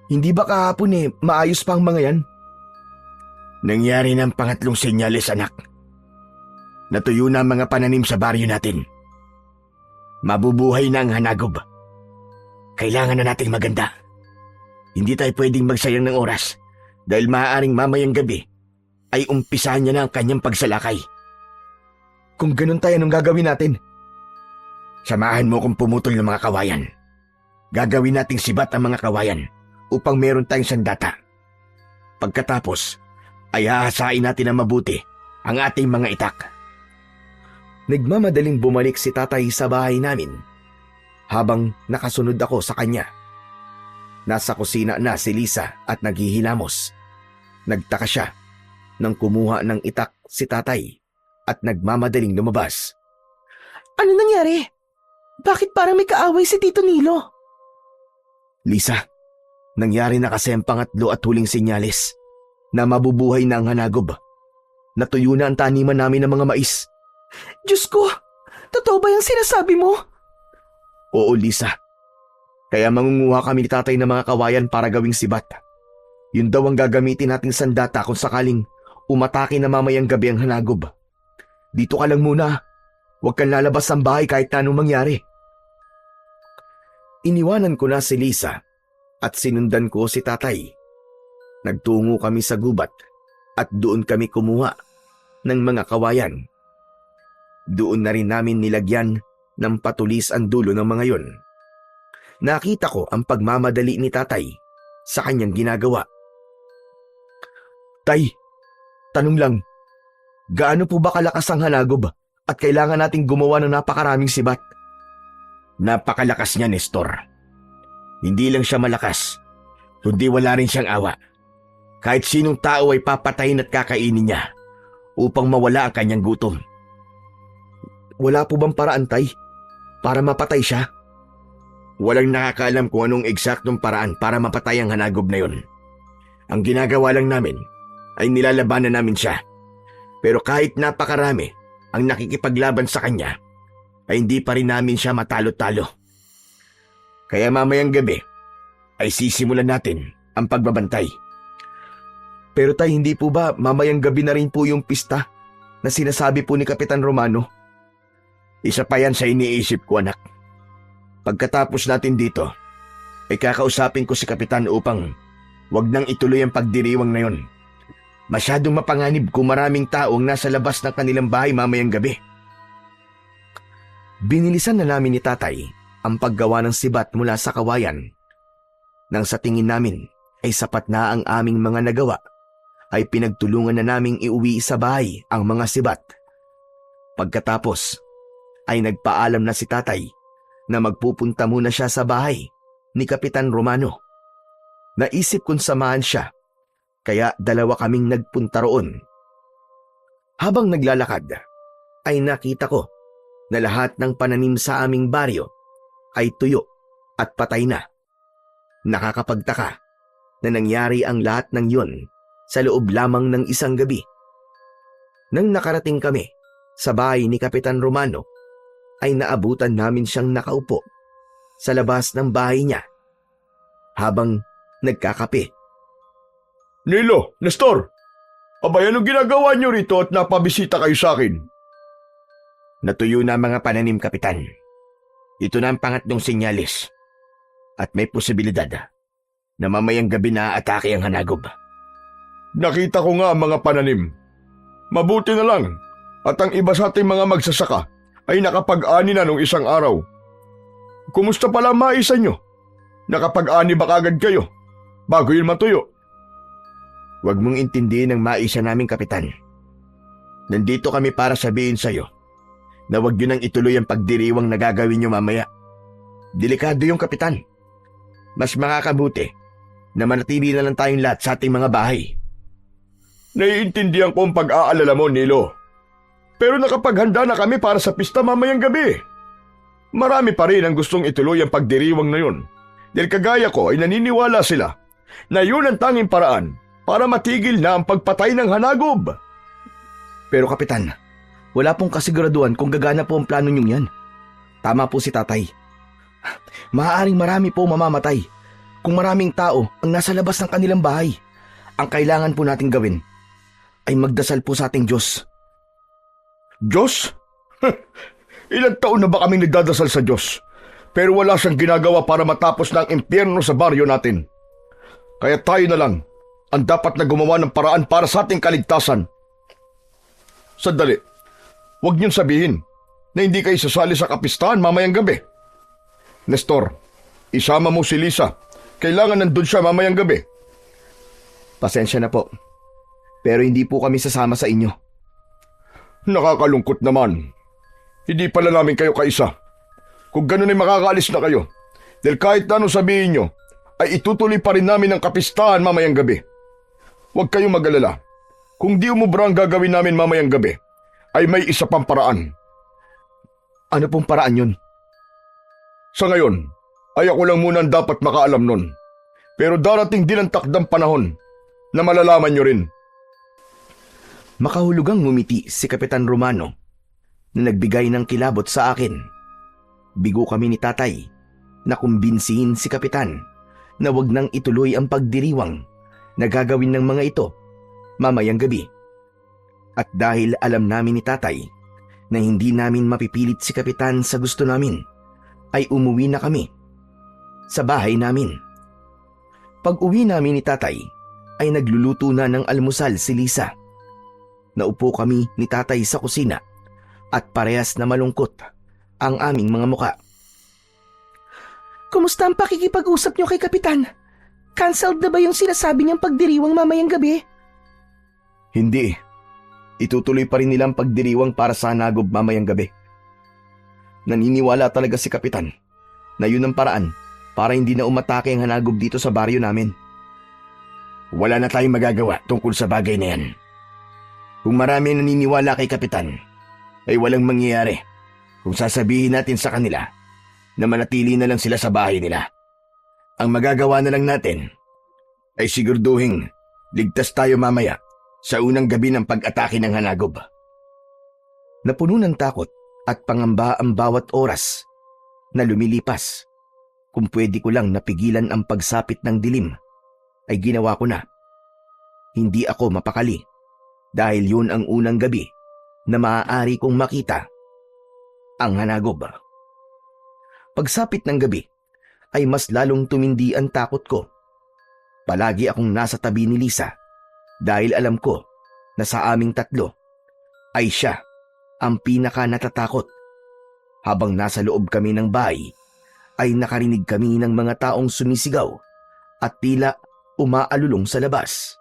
Hindi ba kahapon maayos pa ang mga yan? Nangyari ng pangatlong senyales, anak. Natuyo na ang mga pananim sa baryo natin. Mabubuhay na ang hanagob. Kailangan na nating maganda. Hindi tayo pwedeng magsayang ng oras dahil maaaring mamayang gabi ay umpisahan niya na ang kanyang pagsalakay. Kung ganun tayo, anong gagawin natin? Samahan mo kung pumutol ng mga kawayan. Gagawin nating sibat ang mga kawayan upang meron tayong sandata. Pagkatapos, ay hahasain natin na mabuti ang ating mga itak. Nagmamadaling bumalik si tatay sa bahay namin habang nakasunod ako sa kanya. Nasa kusina na si Lisa at naghihilamos. Nagtaka siya nang kumuha ng itak si tatay at nagmamadaling lumabas. Ano nangyari? Bakit parang may kaaway si Tito Nilo? Lisa, nangyari na kasi ang pangatlo at huling senyales na mabubuhay na ang hanagob. Natuyo na ang taniman namin ng mga mais. Diyos ko! Totoo ba yung sinasabi mo? Oo, Lisa. Kaya mangunguha kami ni tatay ng mga kawayan para gawing sibat. Yun daw ang gagamitin nating sandata kung sakaling umatake na mamayang gabi ang hanagob. Dito ka lang muna. Huwag kang lalabas ng bahay kahit na anong mangyari. Iniwanan ko na si Lisa at sinundan ko si tatay. Nagtungo kami sa gubat at doon kami kumuha ng mga kawayan. Doon na rin namin nilagyan ng patulis ang dulo ng mga yon. Nakita ko ang pagmamadali ni tatay sa kanyang ginagawa. Tay, tanong lang, gaano po ba kalakas ang hanagob at kailangan nating gumawa ng napakaraming sibat? Napakalakas niya, Nestor. Hindi lang siya malakas, kundi wala rin siyang awa. Kahit sinong tao ay papatayin at kakainin niya upang mawala ang kanyang gutom. Wala po bang paraan, tay, para mapatay siya? Walang nakakaalam kung anong eksaktong paraan para mapatay ang hanagob na yon. Ang ginagawa lang namin ay nilalabanan namin siya. Pero kahit napakarami ang nakikipaglaban sa kanya, ay hindi pa rin namin siya matalo-talo. Kaya mamayang gabi ay sisimulan natin ang pagbabantay. Pero tay, hindi po ba mamayang gabi na rin po yung pista? na sinasabi po ni Kapitan Romano. Isa pa yan sa iniisip ko, anak. Pagkatapos natin dito, ay kakausapin ko si Kapitan upang wag nang ituloy ang pagdiriwang na yon. Masyadong mapanganib kung maraming taong nasa labas ng kanilang bahay mamayang gabi. Binilisan na namin ni tatay ang paggawa ng sibat mula sa kawayan. Nang sa tingin namin ay sapat na ang aming mga nagawa, ay pinagtulungan na naming iuwi sa bahay ang mga sibat. Pagkatapos ay nagpaalam na si tatay na magpupunta muna siya sa bahay ni Kapitan Romano. Naisip kong samahan siya, kaya dalawa kaming nagpunta roon. Habang naglalakad, ay nakita ko na lahat ng pananim sa aming baryo ay tuyo at patay na. Nakakapagtaka na nangyari ang lahat ng yun sa loob lamang ng isang gabi. Nang nakarating kami sa bahay ni Kapitan Romano, ay naabutan namin siyang nakaupo sa labas ng bahay niya habang nagkakape. Nilo, Nestor! Abay, anong ginagawa niyo rito at napabisita kayo sa akin? Natuyo na ang mga pananim, Kapitan. Ito na ang pangatlong sinyalis. At may posibilidad na mamayang gabi na atake ang hanagob. Nakita ko nga ang mga pananim. Mabuti na lang at ang iba sa ating mga magsasaka ay nakapag-ani na nung isang araw. Kumusta pala ang maisa nyo? Nakapag-ani ba kagad kayo bago yun matuyo? Huwag mong intindihin ang maisa namin, Kapitan. Nandito kami para sabihin sa'yo na huwag yun ang ituloy ang pagdiriwang na gagawin nyo mamaya. Delikado yung, Kapitan. Mas makakabuti na manatili na lang tayong lahat sa ating mga bahay. Naiintindihan ko ang pag-aalala mo, Nilo. Pero nakapaghanda na kami para sa pista mamayang gabi. Marami pa rin ang gustong ituloy ang pagdiriwang na yun. Dahil kagaya ko ay naniniwala sila na yun ang tanging paraan para matigil na ang pagpatay ng hanagob. Pero Kapitan, wala pong kasiguraduhan kung gagana po ang plano niyong yan. Tama po si tatay. Maaaring marami po mamamatay kung maraming tao ang nasa labas ng kanilang bahay. Ang kailangan po nating gawin ay magdasal po sa ating Diyos. Diyos? Ilang taon na ba kaming nagdadasal sa Diyos? Pero wala siyang ginagawa para matapos na ang impyerno sa baryo natin. Kaya tayo na lang ang dapat na gumawa ng paraan para sa ating kaligtasan. Sandali, huwag niyong sabihin na hindi kayo sasali sa kapistahan mamayang gabi. Nestor, isama mo si Lisa. Kailangan nandun siya mamayang gabi. Pasensya na po, pero hindi po kami sasama sa inyo. Nakakalungkot naman. Hindi pala namin kayo kaisa. Kung ganun ay makakaalis na kayo. Dahil kahit na ano sabihin nyo, ay itutuloy pa rin namin ang kapistahan mamayang gabi. Huwag kayong mag-alala. Kung di umubra ang gagawin namin mamayang gabi, ay may isa pang paraan. Ano pong paraan yun? Sa ngayon, ay ako lang muna ang dapat makaalam nun. Pero darating din ang takdang panahon na malalaman nyo rin. Makahulugang ngumiti si Kapitan Romano na nagbigay ng kilabot sa akin. Bigo kami ni tatay na kumbinsihin si Kapitan na wag nang ituloy ang pagdiriwang na gagawin ng mga ito mamayang gabi. At dahil alam namin ni tatay na hindi namin mapipilit si Kapitan sa gusto namin, ay umuwi na kami sa bahay namin. Pag uwi namin ni tatay, ay nagluluto na ng almusal si Lisa. Naupo kami ni tatay sa kusina at parehas na malungkot ang aming mga muka. Kumusta ang pakikipag-usap niyo kay Kapitan? Cancelled na ba yung sinasabi niyang pagdiriwang mamayang gabi? Hindi. Itutuloy pa rin nilang pagdiriwang para sa hanagob mamayang gabi. Naniniwala talaga si Kapitan na yun ang paraan para hindi na umatake ang hanagob dito sa baryo namin. Wala na tayong magagawa tungkol sa bagay na yan. Kung marami naniniwala kay Kapitan, ay walang mangyayari kung sasabihin natin sa kanila na manatili na lang sila sa bahay nila. Ang magagawa na lang natin ay sigurduhing ligtas tayo mamaya sa unang gabi ng pag-atake ng hanagob. Napuno ng takot at pangamba ang bawat oras na lumilipas. Kung pwede ko lang napigilan ang pagsapit ng dilim, ay ginawa ko na. Hindi ako mapakali dahil yun ang unang gabi na maaari kong makita ang hanagob. Pagsapit ng gabi ay mas lalong tumindi ang takot ko. Palagi akong nasa tabi ni Lisa dahil alam ko na sa aming tatlo ay siya ang pinaka natatakot. Habang nasa loob kami ng bahay ay nakarinig kami ng mga taong sumisigaw at tila umaalulong sa labas.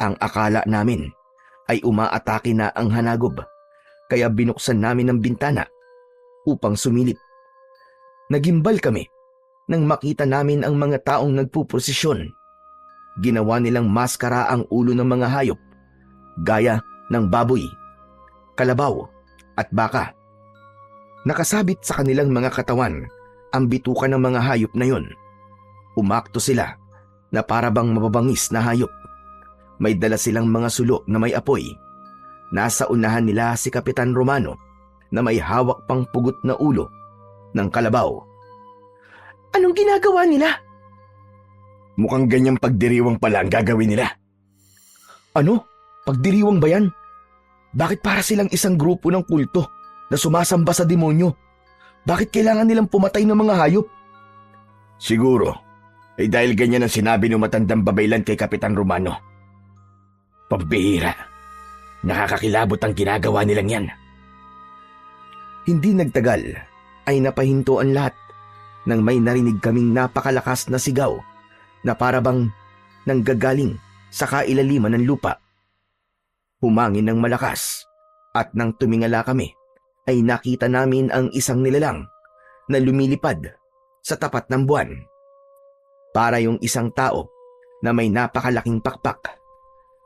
Ang akala namin ay umaatake na ang hanagob, kaya binuksan namin ang bintana upang sumilip. Nagimbal kami nang makita namin ang mga taong nagpuprosesyon. Ginawa nilang maskara ang ulo ng mga hayop, gaya ng baboy, kalabaw at baka. Nakasabit sa kanilang mga katawan ang bituka ng mga hayop na yon. Umakto sila na parabang mababangis na hayop. May dala silang mga sulo na may apoy. Nasa unahan nila si Kapitan Romano na may hawak pang pugot na ulo ng kalabaw. Anong ginagawa nila? Mukhang ganyang pagdiriwang pala ang gagawin nila. Ano? Pagdiriwang ba yan? Bakit para silang isang grupo ng kulto na sumasamba sa demonyo? Bakit kailangan nilang pumatay ng mga hayop? Siguro, ay dahil ganyan ang sinabi ng matandang babaylan kay Kapitan Romano. Pambihira. Nakakakilabot ang ginagawa nilang yan. Hindi nagtagal ay napahinto ang lahat nang may narinig kaming napakalakas na sigaw na parabang nanggagaling sa kailaliman ng lupa. Humangin ng malakas at nang tumingala kami ay nakita namin ang isang nilalang na lumilipad sa tapat ng buwan. Para yung isang tao na may napakalaking pakpak.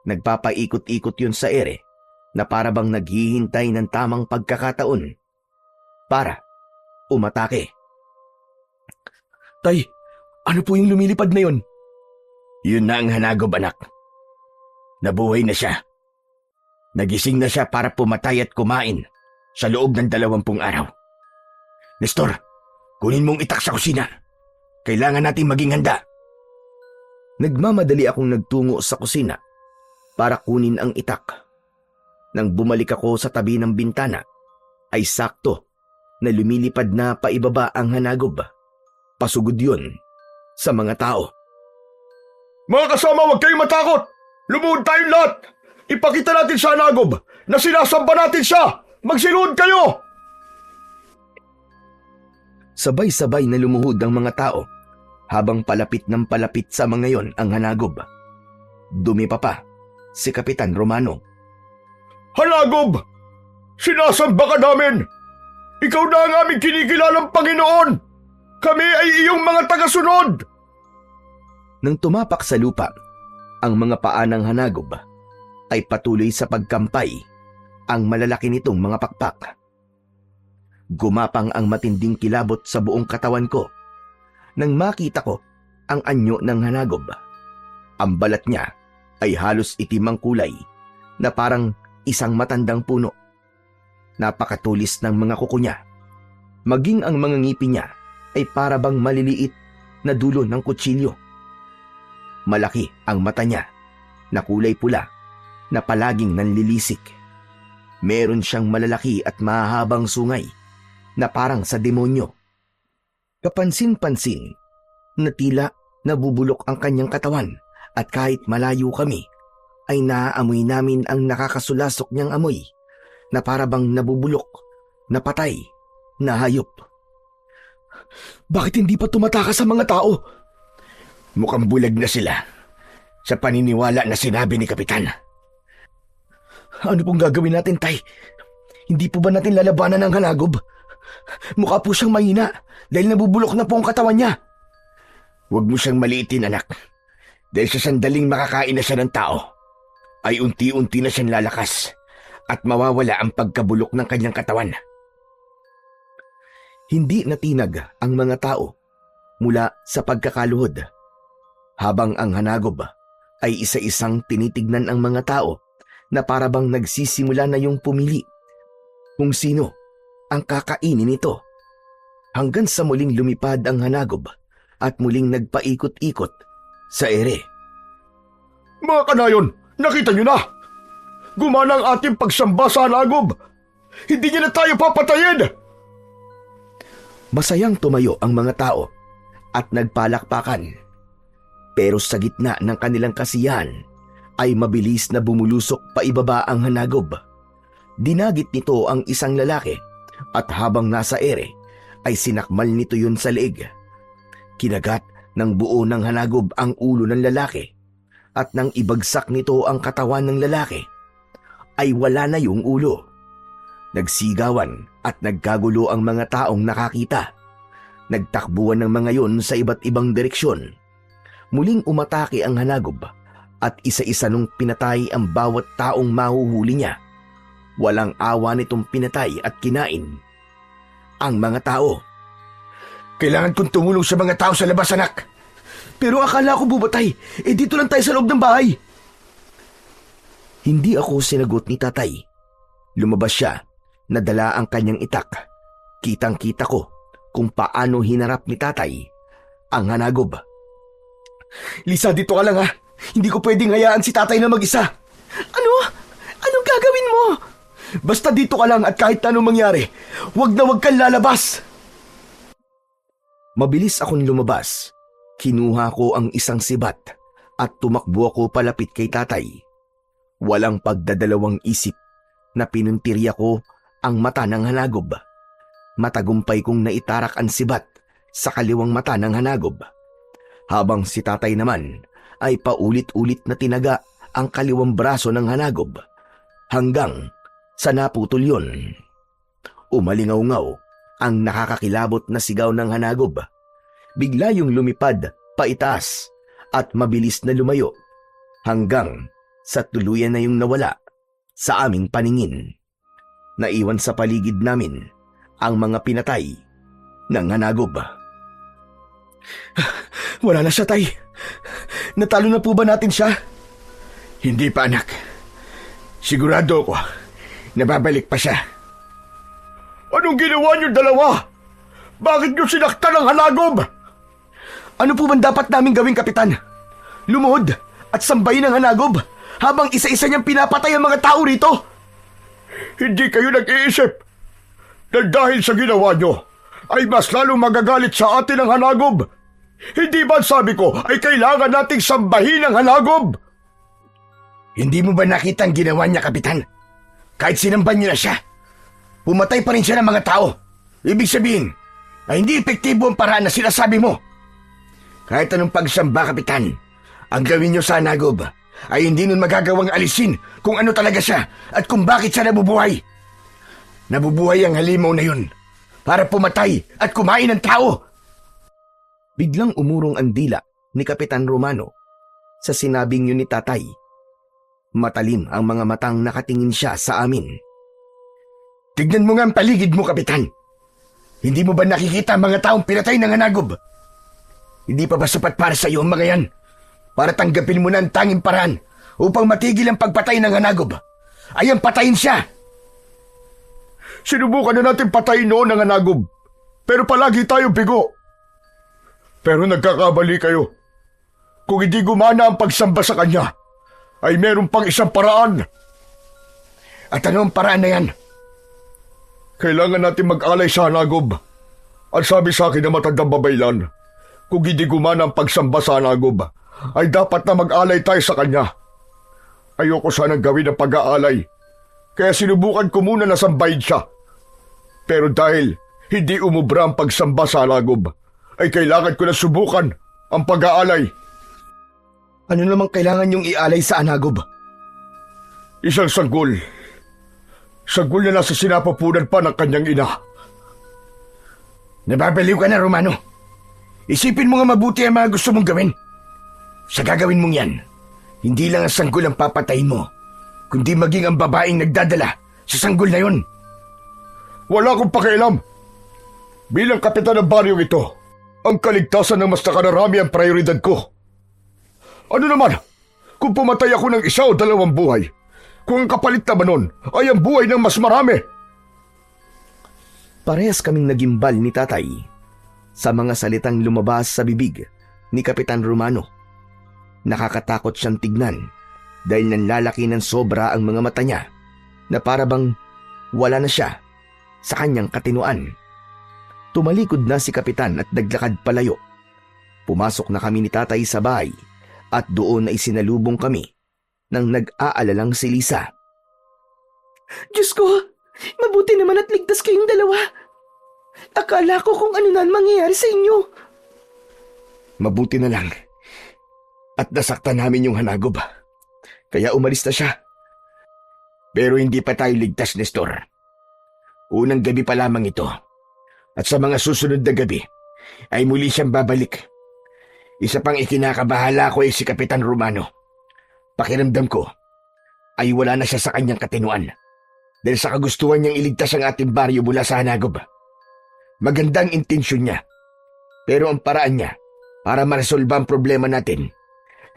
Nagpapaikot-ikot yun sa ere na parabang naghihintay ng tamang pagkakataon para umatake. Tay, ano po yung lumilipad na yun? Yun na ang hanagob, anak. Nabuhay na siya. Nagising na siya para pumatay at kumain sa loob ng 20 araw. Nestor, kunin mong itak sa kusina. Kailangan nating maging handa. Nagmamadali akong nagtungo sa kusina para kunin ang itak. Nang bumalik ako sa tabi ng bintana, ay sakto na lumilipad na paibaba ang hanagob. Pasugod yun sa mga tao. Mga kasama, huwag kayong matakot! Lumuhod tayong lahat! Ipakita natin sa hanagob na sinasamba natin siya! Magsiluhod kayo! Sabay-sabay na lumuhod ang mga tao habang palapit ng palapit sa mga yon ang hanagob. Dumi pa si Kapitan Romano. Hanagob! Sinasamba ka namin! Ikaw na ang aming kinikilalang Panginoon! Kami ay iyong mga tagasunod! Nang tumapak sa lupa, ang mga paa ng hanagob ay patuloy sa pagkampay ang malalaki nitong mga pakpak. Gumapang ang matinding kilabot sa buong katawan ko nang makita ko ang anyo ng hanagob. Ang balat niya ay halos itim ang kulay na parang isang matandang puno. Napakatulis ng mga kuko niya. Maging ang mga ngipin niya ay parabang maliliit na dulo ng kutsilyo. Malaki ang mata niya na kulay pula na palaging nanlilisik. Meron siyang malalaki at mahahabang sungay na parang sa demonyo. Kapansin-pansin na tila nabubulok ang kanyang katawan at kahit malayo kami ay naaamoy namin ang nakakasulasok niyang amoy na parabang nabubulok na patay na hayop. Bakit hindi pa tumatakas sa mga tao? Mukhang bulag na sila sa paniniwala na sinabi ni Kapitan. Ano pong gagawin natin, Tay? Hindi po ba natin lalabanan ang hanagob? Mukha po siyang mahina dahil nabubulok na po ang katawan niya. Huwag mo siyang maliitin, anak. Dahil sa sandaling makakain na siya ng tao, ay unti-unti na siyang lalakas at mawawala ang pagkabulok ng kanyang katawan. Hindi natinag ang mga tao mula sa pagkakaluhod, habang ang hanagob ay isa-isang tinitignan ang mga tao na parabang nagsisimula na yung pumili kung sino ang kakainin nito, hanggang sa muling lumipad ang hanagob at muling nagpaikot-ikot sa ere. Mga kanayon, nakita nyo na! Gumana ang ating pagsamba sa hanagob. Hindi niya na tayo papatayin. Masayang tumayo ang mga tao at nagpalakpakan. Pero sa gitna ng kanilang kasiyahan ay mabilis na bumulusok paibaba ang hanagob. Dinagit nito ang isang lalaki at habang nasa ere ay sinakmal nito yun sa leeg. Kinagat ng buo ng hanagob ang ulo ng lalaki at nang ibagsak nito ang katawan ng lalaki ay wala na yung ulo. Nagsigawan at nagkagulo ang mga taong nakakita. Nagtakbuhan ng mga yon sa iba't ibang direksyon. Muling umatake ang hanagob at isa-isa nung pinatay ang bawat taong mahuhuli niya. Walang awa nitong pinatay at kinain ang mga tao. Kailangan kong tumulong sa mga tao sa labas, anak. Pero akala ko bubatay. Dito lang tayo sa loob ng bahay. Hindi ako sinagot ni tatay. Lumabas siya, nadala ang kanyang itak. Kitang-kita ko kung paano hinarap ni tatay ang hanagob. Lisa, dito ka lang ha. Hindi ko pwedeng hayaan si tatay na mag-isa. Ano? Anong gagawin mo? Basta dito ka lang at kahit anong mangyari, wag na wag kang lalabas. Mabilis akong lumabas. Kinuha ko ang isang sibat at tumakbo ako palapit kay tatay. Walang pagdadalawang isip na pinuntirya ko ang mata ng hanagob. Matagumpay kong naitarak ang sibat sa kaliwang mata ng hanagob. Habang si tatay naman ay paulit-ulit na tinaga ang kaliwang braso ng hanagob hanggang sa naputol yun. Umalingaw-ngaw ang nakakakilabot na sigaw ng hanagob. Bigla yung lumipad paitaas at mabilis na lumayo hanggang sa tuluyan na yung nawala sa aming paningin. Naiwan sa paligid namin ang mga pinatay ng hanagob. Wala na siya, tay. Natalo na po ba natin siya? Hindi pa, anak. Sigurado ako, nababalik pa siya. Anong ginawa niyo dalawa? Bakit niyo sinaktan ang hanagob? Ano po bang dapat namin gawin, Kapitan? Lumuhod at sambahin ang hanagob habang isa-isa niyang pinapatay ang mga tao rito? Hindi kayo nag-iisip na dahil sa ginawa niyo ay mas lalong magagalit sa atin ang hanagob. Hindi ba sabi ko ay kailangan nating sambahin ang hanagob? Hindi mo ba nakita ang ginawa niya, Kapitan? Kahit sinamban niyo na siya, pumatay pa rin siya ng mga tao. Ibig sabihin ay hindi epektibo ang paraan na sinasabi mo. Kahit anong pagsamba, Kapitan, ang gawin niyo sa hanagob ay hindi nun magagawang alisin kung ano talaga siya at kung bakit siya nabubuhay. Nabubuhay ang halimaw na yun para pumatay at kumain ng tao. Biglang umurong ang dila ni Kapitan Romano sa sinabing yun ni tatay. Matalim ang mga matang nakatingin siya sa amin. Tignan mo nga ang paligid mo, Kapitan. Hindi mo ba nakikita ang mga taong pinatay ng hanagob? Hindi pa ba sapat para sa iyo ang mga yan? Para tanggapin mo na ang tanging paraan upang matigil ang pagpatay ng hanagob. Ay ang patayin siya. Sinubukan na natin patayin noon ang hanagob, pero palagi tayo bigo. Pero nagkakamali kayo. Kung hindi gumana ang pagsamba sa kanya, ay meron pang isang paraan. At ano ang paraan na yan? Kailangan natin mag-alay sa hanagob. At sabi sa akin ng matandang babaylan, kung hindi gumana ang pagsamba sa hanagob, ay dapat na mag-alay tayo sa kanya. Ayoko sanang gawin ang pag-aalay, kaya sinubukan ko muna na sambahin siya. Pero dahil hindi umubra ang pagsamba sa hanagob, ay kailangan ko na subukan ang pag-aalay. Ano namang kailangan yung ialay sa hanagob? Isang sanggol. Sanggol na nasa sinapapunan pa ng kanyang ina. Nababaliw ka na, Romano. Isipin mo nga mabuti ang mga gusto mong gawin. Sa gagawin mong yan, hindi lang ang sanggol ang papatayin mo, kundi maging ang babaeng nagdadala sa sanggol na yun. Wala akong pakialam. Bilang kapitan ng baryong ito, ang kaligtasan ng mas nakararami ang prioridad ko. Ano naman, kung pumatay ako ng isa o dalawang buhay, kung ang kapalit naman nun ay ang buhay ng mas marami. Parehas kaming nagimbal ni tatay sa mga salitang lumabas sa bibig ni Kapitan Romano. Nakakatakot siyang tignan dahil nanlalaki ng sobra ang mga mata niya na para bang wala na siya sa kanyang katinuan. Tumalikod na si Kapitan at naglakad palayo. Pumasok na kami ni Tatay sa bahay at doon ay sinalubong kami ng nag-aalalang si Lisa. Diyos ko, mabuti naman at ligtas kayong dalawa. Akala ko kung ano na ang mangyayari sa inyo. Mabuti na lang at nasaktan namin yung Hanagob. Kaya umalis na siya. Pero hindi pa tayo ligtas, Nestor. Unang gabi pa lamang ito. At sa mga susunod na gabi, ay muli siyang babalik. Isa pang ikinakabahala ko ay si Kapitan Romano. Pakiramdam ko, ay wala na siya sa kanyang katinuan. Dahil sa kagustuhan niyang iligtas ang ating baryo mula sa Hanagob. Magandang intensyon niya. Pero ang paraan niya para maresolba ang problema natin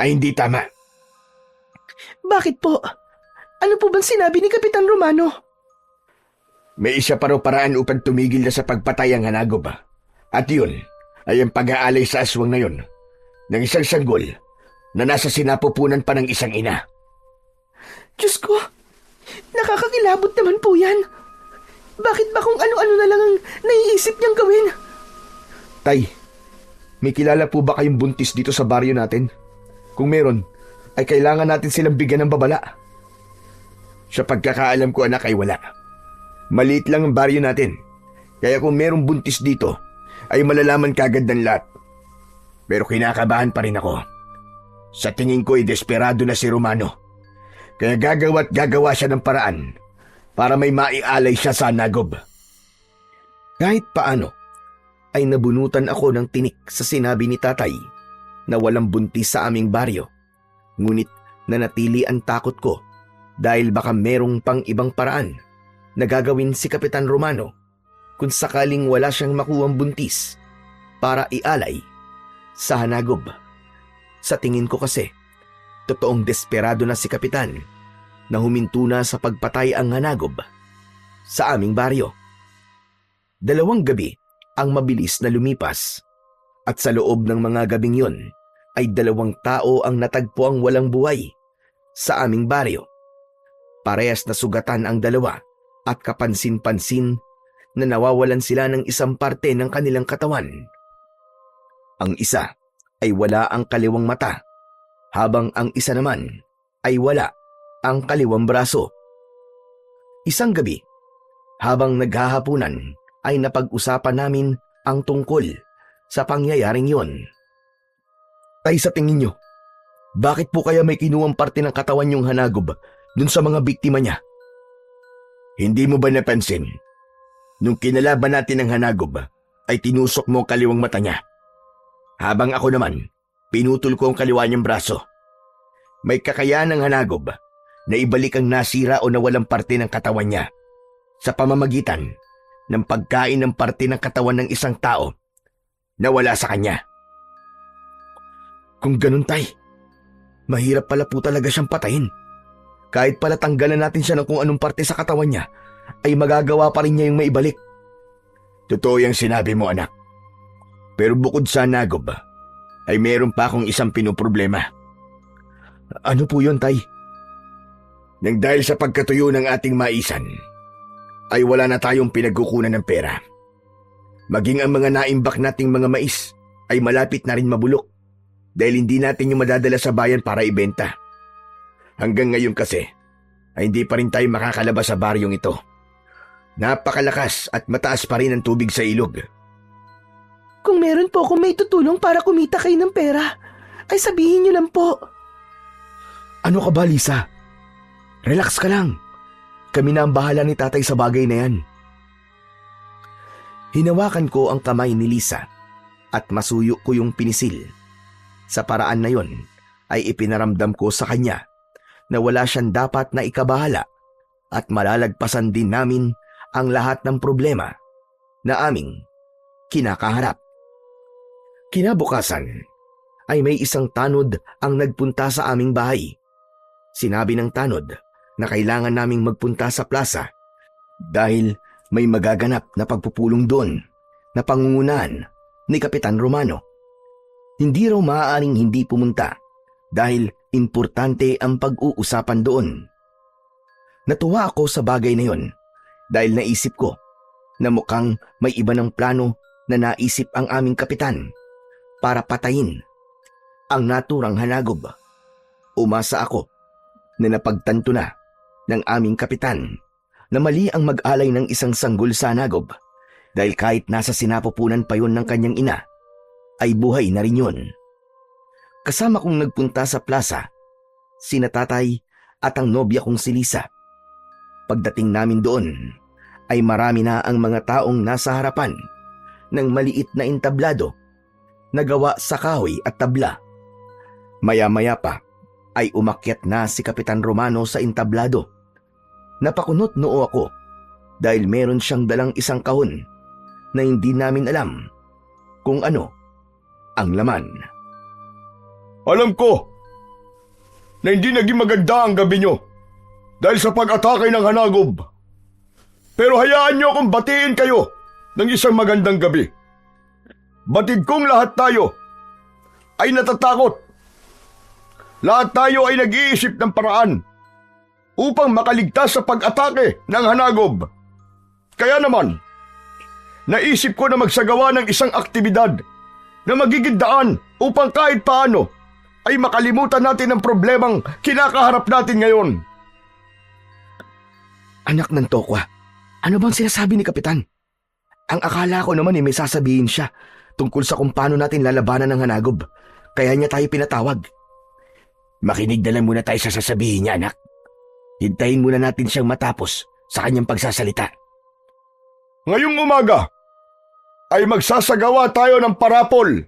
ay hindi tama. Bakit po? Ano po bang sinabi ni Kapitan Romano? May isa pa raw paraan upang tumigil na sa pagpatay ang Hanagob. At yun ay ang pag-aalay sa aswang na yun ng isang sanggol na nasa sinapupunan pa ng isang ina. Diyos ko, nakakakilabot naman po yan. Bakit ba kung ano-ano na lang ang naiisip niyang gawin? Tay, may kilala po ba kayong buntis dito sa baryo natin? Kung meron, ay kailangan natin silang bigyan ng babala. Sa pagkakaalam ko, anak, ay wala. Maliit lang ang baryo natin. Kaya kung merong buntis dito, ay malalaman kagad ng lahat. Pero kinakabahan pa rin ako. Sa tingin ko ay desperado na si Romano. Kaya gagawa't gagawa siya ng paraan para may maialay siya sa Hanagob. Kahit paano, ay nabunutan ako ng tinik sa sinabi ni Tatay na walang buntis sa aming baryo. Ngunit nanatili ang takot ko dahil baka merong pang ibang paraan na gagawin si Kapitan Romano kung sakaling wala siyang makuwang buntis para ialay sa Hanagob. Sa tingin ko kasi, totoong desperado na si Kapitan na huminto na sa pagpatay ang Hanagob sa aming baryo. 2 gabi ang mabilis na lumipas at sa loob ng mga gabing yon ay 2 tao ang natagpo ang walang buhay sa aming baryo. Parehas na sugatan ang 2 at kapansin-pansin na nawawalan sila ng isang parte ng kanilang katawan. Ang isa ay wala ang kaliwang mata, habang ang isa naman ay wala ang kaliwang braso. Isang gabi, habang naghahapunan, ay napag-usapan namin ang tungkol sa pangyayaring yon. Tay, sa tingin nyo, bakit po kaya may kinuwang parte ng katawan yung Hanagob dun sa mga biktima niya? Hindi mo ba napansin? Nung kinalaban natin ang Hanagob, ay tinusok mo ang kaliwang mata niya. Habang ako naman, pinutol ko ang kaliwa niyang braso. May kakayahan ng Hanagob na ibalik ang nasira o nawalang parte ng katawan niya sa pamamagitan ng pagkain ng parte ng katawan ng isang tao na wala sa kanya. Kung ganun, Tay, mahirap pala po talaga siyang patayin. Kahit pala tanggalan natin siya ng kung anong parte sa katawan niya, ay magagawa pa rin niya yung maibalik. Totoo yung sinabi mo, anak. Pero bukod sa Hanagob, ay meron pa akong isang pinoproblema. Ano po yun, Tay? Nang dahil sa pagkatuyo ng ating maisan, ay wala na tayong pinagkukunan ng pera. Maging ang mga naimbak nating mga mais ay malapit na rin mabulok dahil hindi natin yung madadala sa bayan para ibenta. Hanggang ngayon kasi, ay hindi pa rin tayo makakalabas sa baryong ito. Napakalakas at mataas pa rin ang tubig sa ilog. Kung meron po akong may tutulong para kumita kayo ng pera, ay sabihin niyo lang po. Ano ka ba, Lisa? Relax ka lang. Kami na ang bahala ni Tatay sa bagay na yan. Hinawakan ko ang kamay ni Lisa at masuyo ko yung pinisil. Sa paraan na yon ay ipinaramdam ko sa kanya na wala siyang dapat na ikabahala at malalagpasan din namin ang lahat ng problema na aming kinakaharap. Kinabukasan ay may isang tanod ang nagpunta sa aming bahay. Sinabi ng tanod na kailangan naming magpunta sa plaza dahil may magaganap na pagpupulong doon na pangungunahan ni Kapitan Romano. Hindi raw maaaring hindi pumunta dahil importante ang pag-uusapan doon. Natuwa ako sa bagay na yon dahil naisip ko na mukhang may iba ng plano na naisip ang aming kapitan para patayin ang naturang hanagob. Umasa ako na napagtanto na ng aming kapitan na mali ang mag-alay ng isang sanggol sa hanagob dahil kahit nasa sinapupunan pa yon ng kanyang ina, ay buhay na rin yun. Kasama kong nagpunta sa plaza, sina tatay at ang nobya kong si Lisa. Pagdating namin doon, ay marami na ang mga taong nasa harapan ng maliit na entablado na gawa sa kahoy at tabla. Maya-maya pa ay umakyat na si Kapitan Romano sa entablado. Napakunot noo ako dahil meron siyang dalang isang kahon na hindi namin alam kung ano ang laman. Alam ko na hindi naging maganda ang gabi nyo dahil sa pag-atake ng hanagob. Pero hayaan nyo akong batiin kayo ng isang magandang gabi. Batid kong lahat tayo ay natatakot. Lahat tayo ay nag-iisip ng paraan upang makaligtas sa pag-atake ng hanagob. Kaya naman, naisip ko na magsagawa ng isang aktibidad na magiging daan upang kahit paano ay makalimutan natin ang problemang kinakaharap natin ngayon. Anak ng Tokwa, ano bang sinasabi ni Kapitan? Ang akala ko naman may sasabihin siya tungkol sa kung paano natin lalabanan ng hanagob. Kaya niya tayo pinatawag. Makinig na lang muna tayo sa sasabihin niya, anak. Hintayin muna natin siyang matapos sa kanyang pagsasalita. Ngayong umaga ay magsasagawa tayo ng parapol.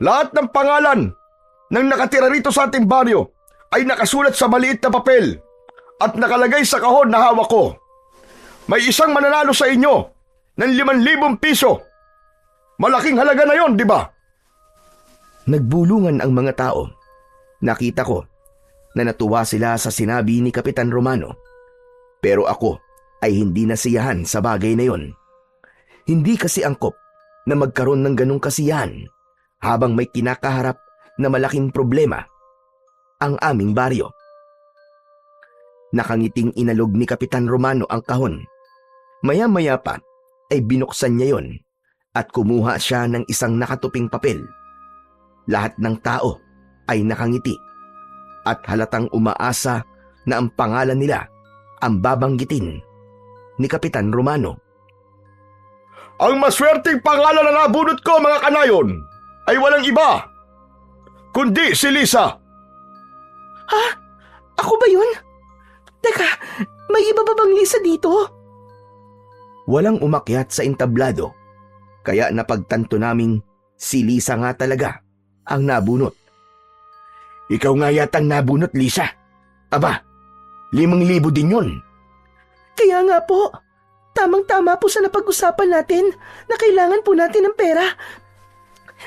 Lahat ng pangalan ng nakatira rito sa ating baryo ay nakasulat sa maliit na papel at nakalagay sa kahon na hawak ko. May isang mananalo sa inyo ng 5,000 piso. Malaking halaga na yon, di ba? Nagbulungan ang mga tao. Nakita ko na natuwa sila sa sinabi ni Kapitan Romano. Pero ako ay hindi nasiyahan sa bagay na yon. Hindi kasi angkop na magkaroon ng ganong kasiyahan habang may kinakaharap na malaking problema ang aming baryo. Nakangiting inalog ni Kapitan Romano ang kahon. Maya-maya pa ay binuksan niya yon at kumuha siya ng isang nakatuping papel. Lahat ng tao ay nakangiti at halatang umaasa na ang pangalan nila ang babanggitin ni Kapitan Romano. Ang maswerteng pangalan na nabunot ko, mga kanayon, ay walang iba kundi si Lisa. Ha? Ako ba yun? Teka, may iba ba bang Lisa dito? Walang umakyat sa entablado, kaya napagtanto naming si Lisa nga talaga ang nabunot. Ikaw nga yatang nabunot, Lisa. Aba, 5,000 din yun. Kaya nga po, tamang-tama po sa napag-usapan natin na kailangan po natin ng pera.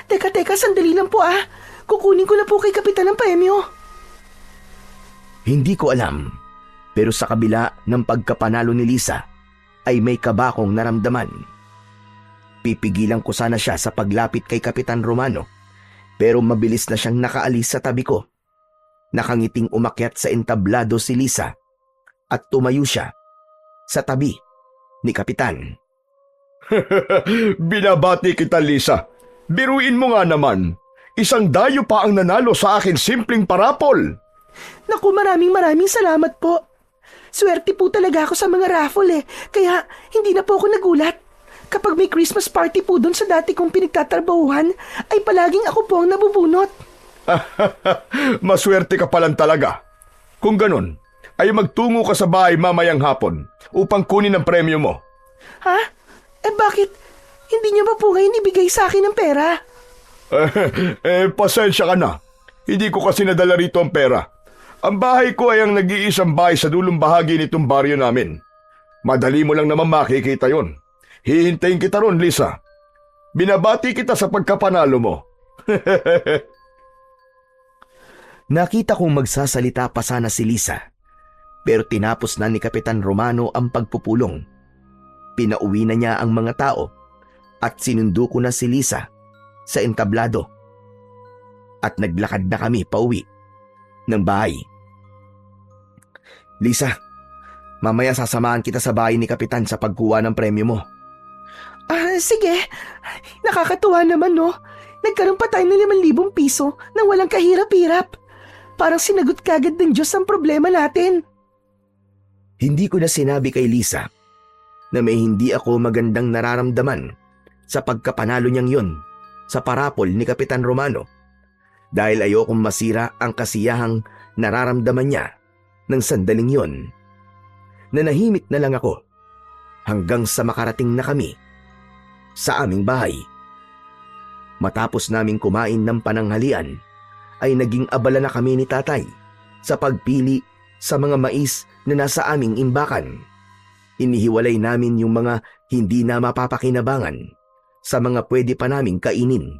Teka, sandali lang po ah. Kukunin ko na po kay Kapitan ng premyo. Hindi ko alam, pero sa kabila ng pagkapanalo ni Lisa, ay may kaba akong naramdaman. Pipigilan ko sana siya sa paglapit kay Kapitan Romano, pero mabilis na siyang nakaalis sa tabi ko. Nakangiting umakyat sa entablado si Lisa at tumayo siya sa tabi ni Kapitan. Binabati kita, Lisa. Biruin mo nga naman. Isang dayo pa ang nanalo sa akin simpleng parapol. Naku, maraming salamat po. Swerte po talaga ako sa mga raffle kaya hindi na po ako nagulat. Kapag may Christmas party po doon sa dati kong pinagtatrabahuhan, ay palaging ako po ang nabubunot. Maswerte ka palang talaga. Kung ganun, ay magtungo ka sa bahay mamayang hapon upang kunin ang premyo mo. Ha? Bakit? Hindi niyo ba po ngayon ibigay sa akin ng pera? Pasensya ka na. Hindi ko kasi nadala rito ang pera. Ang bahay ko ay ang nag-iisang bahay sa dulong bahagi nitong baryo namin. Madali mo lang naman makikita yon. Hihintayin kita ron, Lisa. Binabati kita sa pagkapanalo mo. Nakita kong magsasalita pa sana si Lisa, pero tinapos na ni Kapitan Romano ang pagpupulong. Pinauwi na niya ang mga tao at sinundo ko na si Lisa sa entablado. At naglakad na kami pauwi. ng bahay. Lisa, mamaya sasamahan kita sa bahay ni Kapitan sa pagkuha ng premyo mo. Sige. Nakakatuwa naman, no? Nagkaroon pa tayo ng 5,000 piso na walang kahirap-hirap. Parang sinagot kagad ng Diyos ang problema natin. Hindi ko na sinabi kay Lisa na may hindi ako magandang nararamdaman sa pagkapanalo niyang yon sa parapol ni Kapitan Romano dahil ayokong masira ang kasiyahang nararamdaman niya ng sandaling yon. Nanahimik na lang ako hanggang sa makarating na kami sa aming bahay. Matapos naming kumain ng pananghalian ay naging abala na kami ni tatay sa pagpili sa mga mais na nasa aming imbakan. Inihiwalay namin yung mga hindi na mapapakinabangan sa mga pwede pa naming kainin.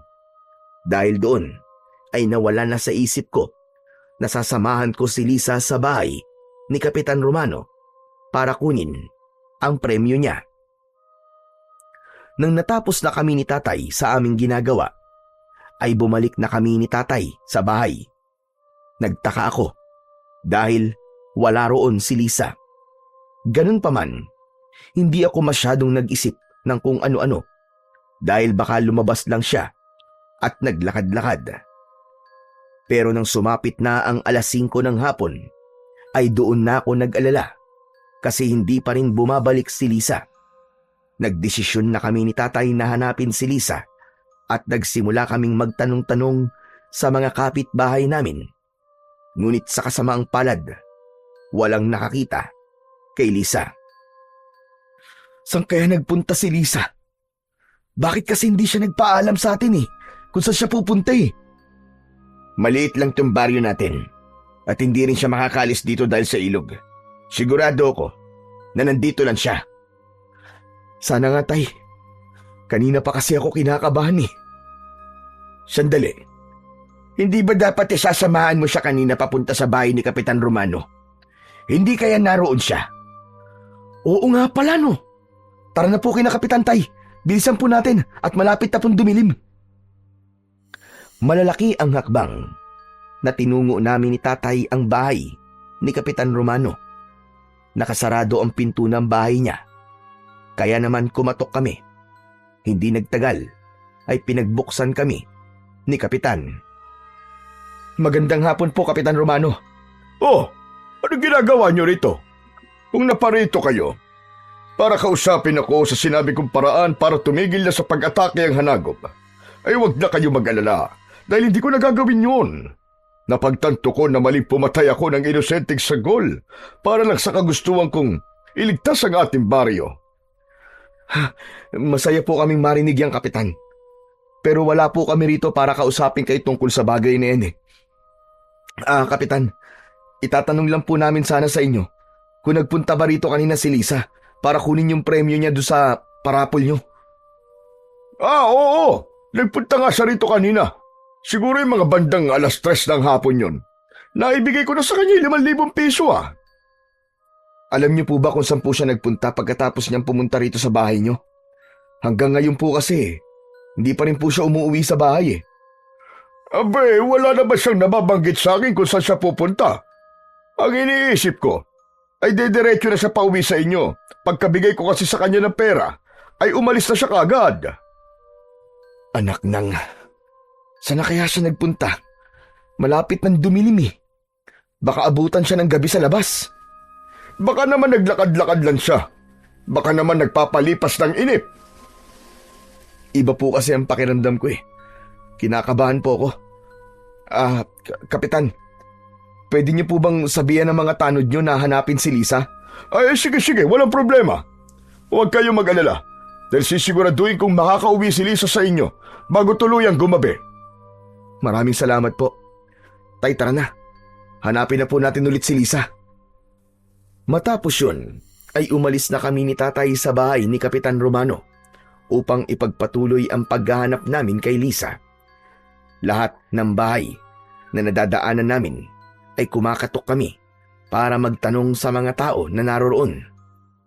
Dahil doon ay nawala na sa isip ko na sasamahan ko si Lisa sa bahay ni Kapitan Romano para kunin ang premyo niya. Nang natapos na kami ni tatay sa aming ginagawa, ay bumalik na kami ni tatay sa bahay. Nagtaka ako dahil wala roon si Lisa. Ganun pa man, hindi ako masyadong nag-isip ng kung ano-ano dahil baka lumabas lang siya at naglakad-lakad. Pero nang sumapit na ang 5:00 ng hapon, ay doon na ako nag-alala kasi hindi pa rin bumabalik si Lisa. Nagdesisyon na kami ni tatay na hanapin si Lisa at nagsimula kaming magtanong-tanong sa mga kapitbahay namin. Ngunit sa kasamaang palad, walang nakakita kay Lisa. Saan kaya nagpunta si Lisa? Bakit kasi hindi siya nagpaalam sa atin kung saan siya pupunta Maliit lang tong baryo natin at hindi rin siya makakalis dito dahil sa ilog. Sigurado ako na nandito lang siya. Sana nga tay. Kanina pa kasi ako kinakabahan Sandali. Hindi ba dapat isasamahan mo siya kanina papunta sa bahay ni Kapitan Romano? Hindi kaya naroon siya? Oo nga pala no. Tara na po kina Kapitan Tay. Bilisan po natin at malapit na pong dumilim. Malalaki ang hakbang na tinungo namin ni tatay ang bahay ni Kapitan Romano. Nakasarado ang pinto ng bahay niya. Kaya naman kumatok kami. Hindi nagtagal ay pinagbuksan kami ni Kapitan. Magandang hapon po, Kapitan Romano. Oh, ano ginagawa niyo rito? Kung naparito kayo, para kausapin ako sa sinabi kong paraan para tumigil na sa pag-atake ang Hanagop, ay huwag na kayo mag-alala dahil hindi ko nagagawin yun. Napagtanto ko na maling pumatay ako ng inosenteng sagol para lang sa kagustuhan kong iligtas ang ating baryo. Masaya po kaming marinig yang Kapitan. Pero wala po kami rito para kausapin kayo tungkol sa bagay na yan Kapitan, itatanong lang po namin sana sa inyo kung nagpunta ba rito kanina si Lisa para kunin yung premyo niya doon sa parapol niyo. Oo. Nagpunta nga siya rito kanina. Siguro yung mga bandang 3:00 ng hapon yun. Naibigay ko na sa kanya 5,000 piso Alam niyo po ba kung saan po siya nagpunta pagkatapos niyang pumunta rito sa bahay niyo? Hanggang ngayon po kasi, hindi pa rin po siya umuwi sa bahay Abe, wala na ba siyang nababanggit sa akin kung saan siya pupunta? Ang iniisip ko, ay dediretso na siya pauwi sa inyo. Pagkabigay ko kasi sa kanya ng pera, ay umalis na siya kaagad. Anak nang, saan na kaya siya nagpunta? Malapit nang dumilim Baka abutan siya ng gabi sa labas. Baka naman naglakad-lakad lang siya. Baka naman nagpapalipas ng inip. Iba po kasi ang pakiramdam ko Kinakabahan po ako. Kapitan, pwede niyo po bang sabihan ng mga tanod niyo na hanapin si Lisa? Ay, sige, walang problema. Huwag kayo mag-alala dahil sisiguraduhin kong makakauwi si Lisa sa inyo bago tuluyang gumabi. Maraming salamat po. Tay, tara na. Hanapin na po natin ulit si Lisa. Matapos yun, ay umalis na kami ni tatay sa bahay ni Kapitan Romano upang ipagpatuloy ang paghahanap namin kay Lisa. Lahat ng bahay na nadadaanan namin ay kumakatok kami para magtanong sa mga tao na naroroon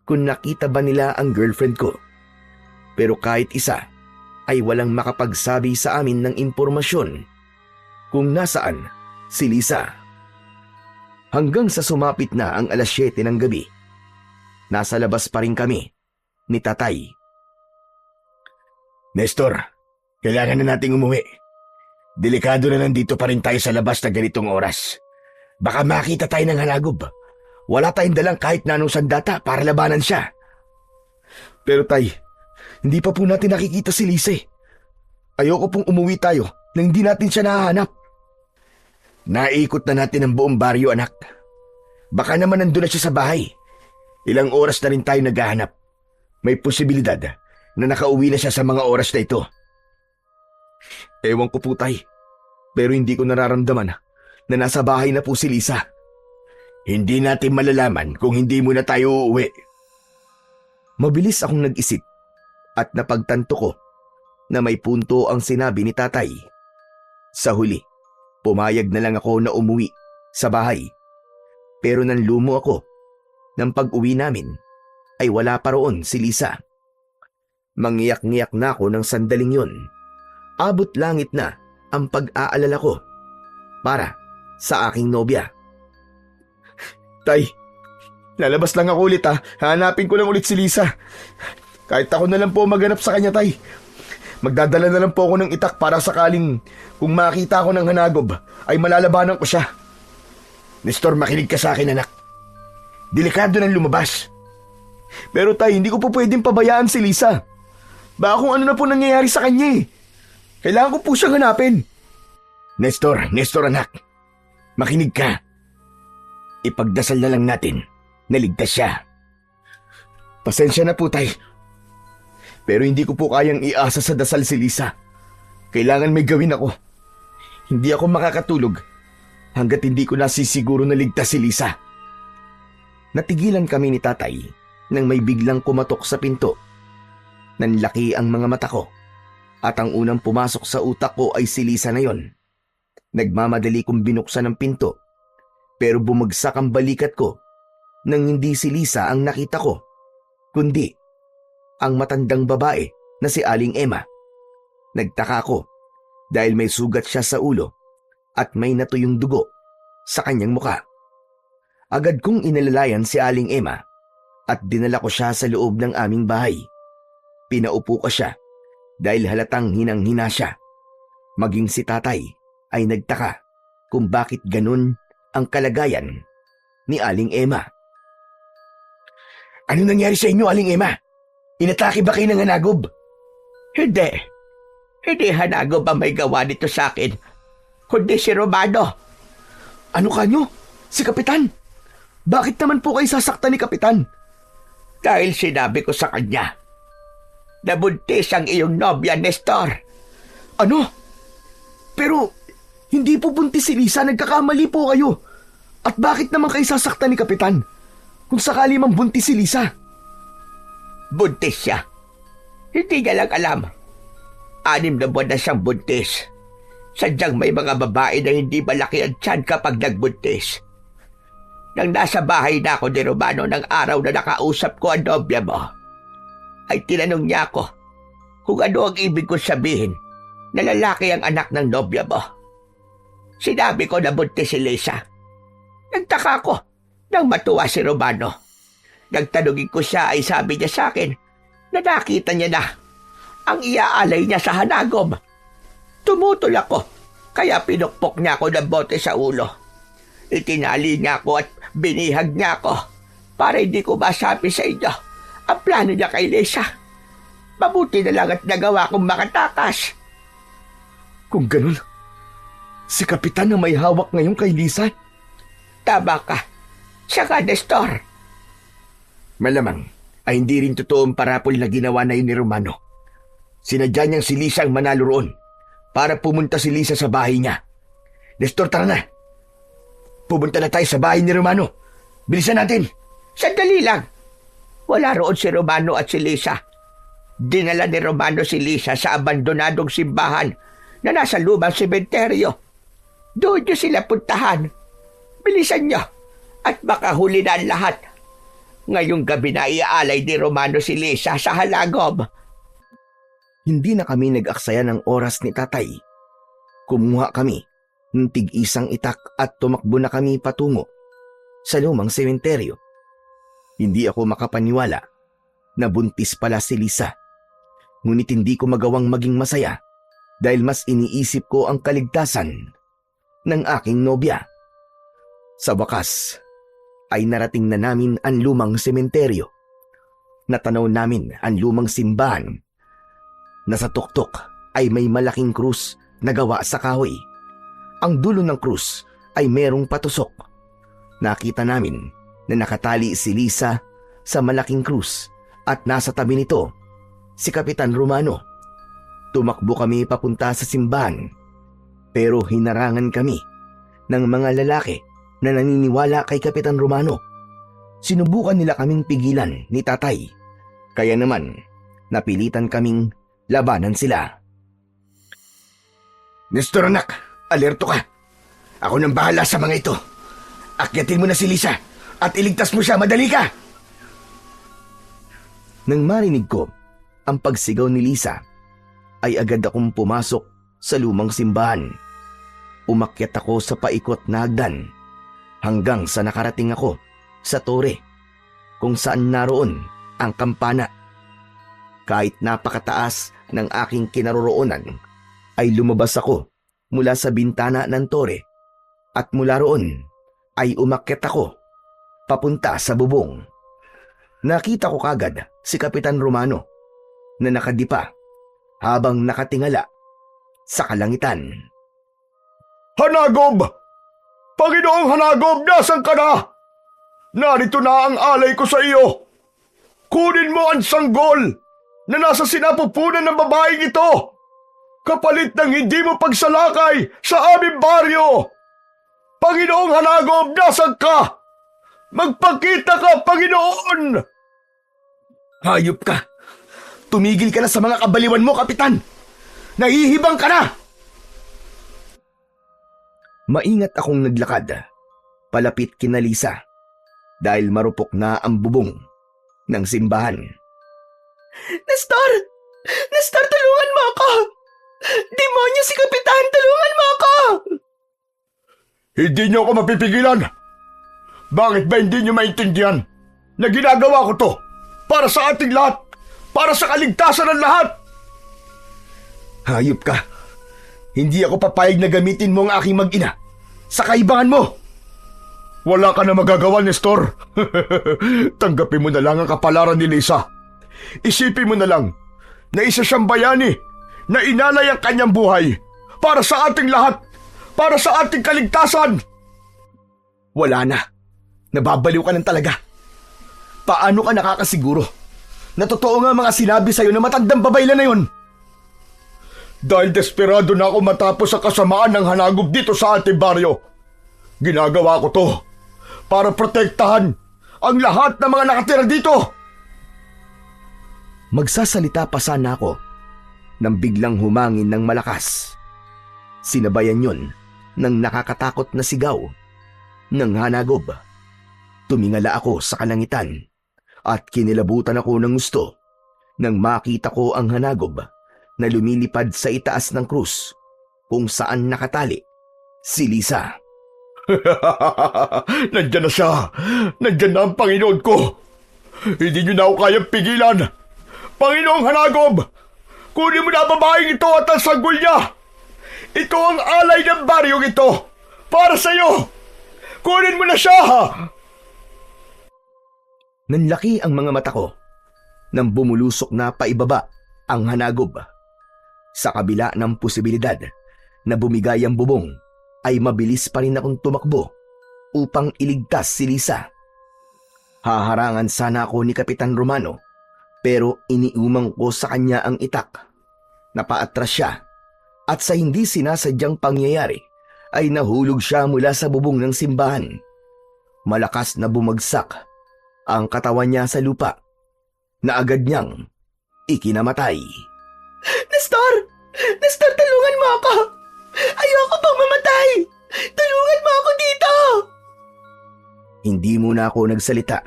kung nakita ba nila ang girlfriend ko. Pero kahit isa ay walang makapagsabi sa amin ng impormasyon kung nasaan si Lisa. Hanggang sa sumapit na ang 7:00 ng gabi. Nasa labas pa rin kami ni Tatay. Nestor, kailangan na nating umuwi. Delikado na nandito pa rin tayo sa labas na ganitong oras. Baka makita tayo ng halagob. Wala tayong dalang kahit na anong sandata para labanan siya. Pero Tay, hindi pa po natin nakikita si Lisa. Ayoko pong umuwi tayo nang hindi natin siya nahahanap. Naikot na natin ang buong baryo, anak. Baka naman nandun na siya sa bahay. Ilang oras na rin tayo naghahanap. May posibilidad na nakauwi na siya sa mga oras na ito. Ewan ko po, Tay. Pero hindi ko nararamdaman na nasa bahay na po si Lisa. Hindi natin malalaman kung hindi muna tayo uuwi. Mabilis akong nag-isip at napagtanto ko na may punto ang sinabi ni Tatay. Sa huli, pumayag na lang ako na umuwi sa bahay. Pero nanlumo ako nang pag-uwi namin ay wala pa roon si Lisa. Mangiyak-ngiyak na ako ng sandaling yun. Abot langit na ang pag-aalala ko para sa aking nobya. Tay, lalabas lang ako ulit ha. Hanapin ko lang ulit si Lisa. Kahit ako na lang po maghanap sa kanya, Tay. Magdadala na lang po ako ng itak para sakaling kung makita ko ng hanagob ay malalabanan ko siya. Nestor, makinig ka sa akin, anak. Delikado nang lumabas. Pero Tay, hindi ko po pwedeng pabayaan si Lisa. Baka kung ano na po nangyayari sa kanya eh. Kailangan ko po siyang hanapin. Nestor anak. Makinig ka. Ipagdasal na lang natin na ligtas siya. Pasensya na po, Tay. Pero hindi ko po kayang iasa sa dasal si Lisa. Kailangan may gawin ako. Hindi ako makakatulog hanggat hindi ko nasisiguro na ligtas si Lisa. Natigilan kami ni Tatay nang may biglang kumatok sa pinto. Nanlaki ang mga mata ko at ang unang pumasok sa utak ko ay si Lisa na yon. Nagmamadali kong binuksan ang pinto pero bumagsak ang balikat ko nang hindi si Lisa ang nakita ko, kundi ang matandang babae na si Aling Emma. Nagtaka ako dahil may sugat siya sa ulo at may natuyong dugo sa kanyang muka. Agad kong inalalayan si Aling Emma at dinala ko siya sa loob ng aming bahay. Pinaupo ko siya dahil halatang hinang-hina siya. Maging si Tatay ay nagtaka kung bakit ganun ang kalagayan ni Aling Emma. Ano nangyari sa inyo, Aling Emma? Inatake ba kayo ng hanagob? Hindi. Hindi hanagob ang may gawa nito sa akin, kundi si Romano. Ano kanyo? Si Kapitan? Bakit naman po kayo sasaktan ni Kapitan? Dahil sinabi ko sa kanya, nabuntis ang iyong nobya, Nestor. Ano? Pero hindi po buntis si Lisa, nagkakamali po kayo. At bakit naman kayo sasaktan ni Kapitan kung sakali mang buntis si Lisa? Buntis siya. Hindi niya lang alam. 6 na buwan na siyang buntis. Sadyang may mga babae na hindi malaki ang tiyan kapag nagbuntis. Nang nasa bahay na ako ni Romano ng araw na nakausap ko ang nobya mo, ay tinanong niya ako kung ano ang ibig kong sabihin na lalaki ang anak ng nobya mo. Sinabi ko na buntis si Lisa. Nagtaka ko nang matuwa si Romano. Nagtanungin ko siya ay sabi niya sa akin na nakita niya na ang iaalay niya sa hanagob. Tumutol ako kaya pinukpok niya ako ng bote sa ulo. Itinali niya ako at binihag niya ako para hindi ko masabi sa inyo ang plano niya kay Lisa. Mabuti na lang at nagawa kong makatakas. Kung ganun, si Kapitan na may hawak ngayon kay Lisa? Tama ka. Siya ka, Nestor. Malamang ay hindi rin totoong parapol na ginawa na yun ni Romano. Sinadya niyang si Lisa ang manalo roon para pumunta si Lisa sa bahay niya. Nestor, tara na. Pumunta na tayo sa bahay ni Romano. Bilisan natin. Sandali lang. Wala roon si Romano at si Lisa. Dinala ni Romano si Lisa sa abandonadong simbahan na nasa lumang sementeryo. Doon niyo sila puntahan. Bilisan niyo at baka huli na ang lahat. Ngayong gabi na iaalay ni Romano si Lisa sa halagob. Hindi na kami nag-aksaya ng oras ni Tatay. Kumuha kami ng tig-isang itak at tumakbo na kami patungo sa lumang sementeryo. Hindi ako makapaniwala na buntis pala si Lisa. Ngunit hindi ko magawang maging masaya dahil mas iniisip ko ang kaligtasan ng aking nobya. Sa wakas ay narating na namin ang lumang sementeryo. Natanaw namin ang lumang simbahan na sa tuktok ay may malaking krus na gawa sa kahoy. Ang dulo ng krus ay merong patusok. Nakita namin na nakatali si Lisa sa malaking krus at nasa tabi nito si Kapitan Romano. Tumakbo kami papunta sa simbahan pero hinarangan kami ng mga lalaki na naniniwala kay Kapitan Romano. Sinubukan nila kaming pigilan ni tatay, kaya naman napilitan kaming labanan sila. Nestor anak, alerto ka. Ako nang bahala sa mga ito. Akyatin mo na si Lisa at iligtas mo siya, madali ka! Nang marinig ko ang pagsigaw ni Lisa, ay agad akong pumasok sa lumang simbahan. Umakyat ako sa paikot na hagdan hanggang sa nakarating ako sa tore kung saan naroon ang kampana. Kahit napakataas ng aking kinaroroonan, ay lumabas ako mula sa bintana ng tore at mula roon ay umakyat ako papunta sa bubong. Nakita ko kagad si Kapitan Romano na nakadipa habang nakatingala sa kalangitan. Hanagob! Panginoong Hanagob, nasan ka na? Narito na ang alay ko sa iyo. Kunin mo ang sanggol na nasa sinapupunan ng babaeng ito, kapalit ng hindi mo pagsalakay sa aming baryo. Panginoong Hanagob, nasan ka? Magpakita ka, Panginoon! Hayop ka! Tumigil ka na sa mga kabaliwan mo, Kapitan! Nahihibang ka na! Maingat akong naglakad, palapit kina Lisa, dahil marupok na ang bubong ng simbahan. Nestor! Nestor, tulungan mo ako! Demonyo si Kapitan! Tulungan mo ako! Hindi niyo ako mapipigilan. Bakit ba hindi niyo maintindihan na ginagawa ko to para sa ating lahat, para sa kaligtasan ng lahat? Hayop ka! Hindi ako papayag na gamitin mo ang aking mag-ina sa kaibangan mo! Wala ka na magagawa, Nestor. Tanggapin mo na lang ang kapalaran ni Lisa. Isipin mo na lang na isa siyang bayani na inalay ang kanyang buhay para sa ating lahat, para sa ating kaligtasan. Wala na. Nababaliw ka lang talaga. Paano ka nakakasiguro na totoo nga mga sinabi sa'yo na matandang babayla na yon? Dahil desperado na ako matapos sa kasamaan ng Hanagob dito sa ating baryo. Ginagawa ko to para protektahan ang lahat ng mga nakatira dito. Magsasalita pa sana ako nang biglang humangin ng malakas. Sinabayan yon ng nakakatakot na sigaw ng Hanagob. Tumingala ako sa kalangitan at kinilabutan ako ng gusto nang makita ko ang Hanagob na lumilipad sa itaas ng krus kung saan nakatali si Lisa. Nandyan na siya. Nandyan na ang Panginoon ko. Hindi niyo na ako kayang pigilan. Panginoong Hanagob, kunin mo na ang babaeng ito at ang sanggol niya. Ito ang alay ng baryong ito. Para sa iyo. Kunin mo na siya. Nanlaki ang mga mata ko nang bumulusok na paibaba ang Hanagob. Sa kabila ng posibilidad na bumigay ang bubong, ay mabilis pa rin akong tumakbo upang iligtas si Lisa. Haharangan sana ako ni Kapitan Romano, pero iniumang ko sa kanya ang itak. Napaatras siya at sa hindi sinasadyang pangyayari ay nahulog siya mula sa bubong ng simbahan. Malakas na bumagsak ang katawan niya sa lupa na agad niyang ikinamatay. Nestor! Nestor, tulungan mo ako! Ayoko pang mamatay! Tulungan mo ako dito! Hindi muna ako nagsalita.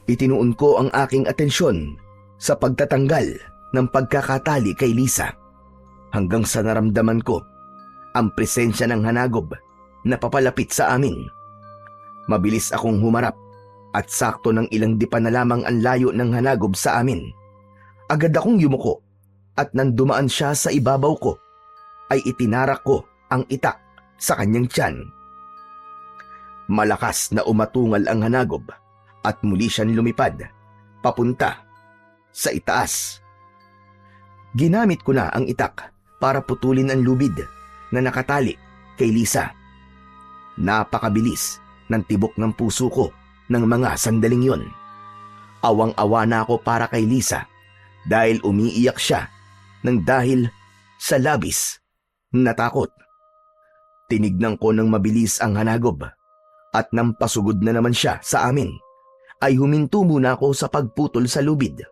Itinuon ko ang aking atensyon sa pagtatanggal ng pagkakatali kay Lisa hanggang sa naramdaman ko ang presensya ng Hanagob na papalapit sa amin. Mabilis akong humarap at sakto ng ilang dipa na lamang ang layo ng hanagob sa amin. Agad akong yumuko at nang dumaan siya sa ibabaw ko, ay itinarak ko ang itak sa kanyang tiyan. Malakas na umatungal ang hanagob at muli siyang lumipad papunta sa itaas. Ginamit ko na ang itak para putulin ang lubid na nakatali kay Lisa. Napakabilis ng tibok ng puso ko ng mga sandaling yon. Awang-awa na ako para kay Lisa dahil umiiyak siya ng dahil sa labis na takot. Tinignan ko ng mabilis ang hanagob at nang pasugod na naman siya sa amin, ay huminto muna ako sa pagputol sa lubid.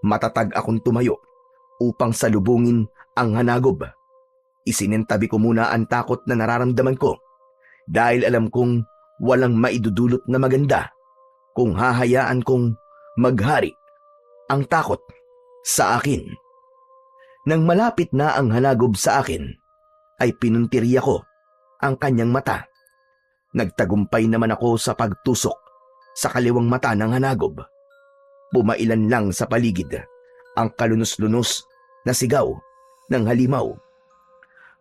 Matatag akong tumayo upang salubungin ang hanagob. Isinentabi ko muna ang takot na nararamdaman ko dahil alam kong walang maidudulot na maganda kung hahayaan kong maghari ang takot sa akin. Nang malapit na ang hanagob sa akin, ay pinuntiriya ko ang kanyang mata. Nagtagumpay naman ako sa pagtusok sa kaliwang mata ng hanagob. Pumailan lang sa paligid ang kalunos-lunos na sigaw ng halimaw.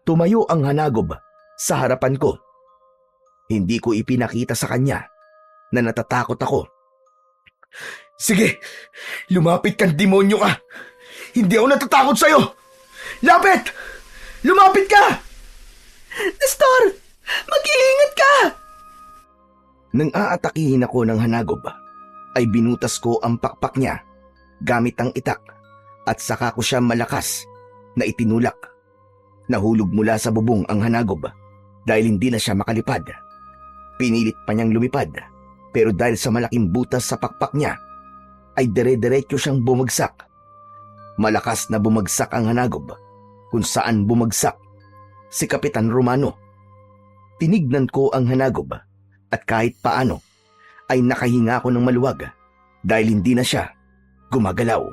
Tumayo ang hanagob sa harapan ko. Hindi ko ipinakita sa kanya na natatakot ako. Sige, lumapit kang demonyo ka. Hindi ako natatakot sa'yo. Lapit! Lumapit ka! Nestor! Mag-iingat ka! Nang aatakihin ako ng hanagob, ay binutas ko ang pakpak niya gamit ang itak at saka ko siya malakas na itinulak. Nahulog mula sa bubong ang hanagob dahil hindi na siya makalipad. Pinilit pa niyang lumipad pero dahil sa malaking butas sa pakpak niya, ay dire-diretso siyang bumagsak. Malakas na bumagsak ang hanagob kung saan bumagsak si Kapitan Romano. Tinignan ko ang hanagob at kahit paano ay nakahinga ako ng maluwag dahil hindi na siya gumagalaw.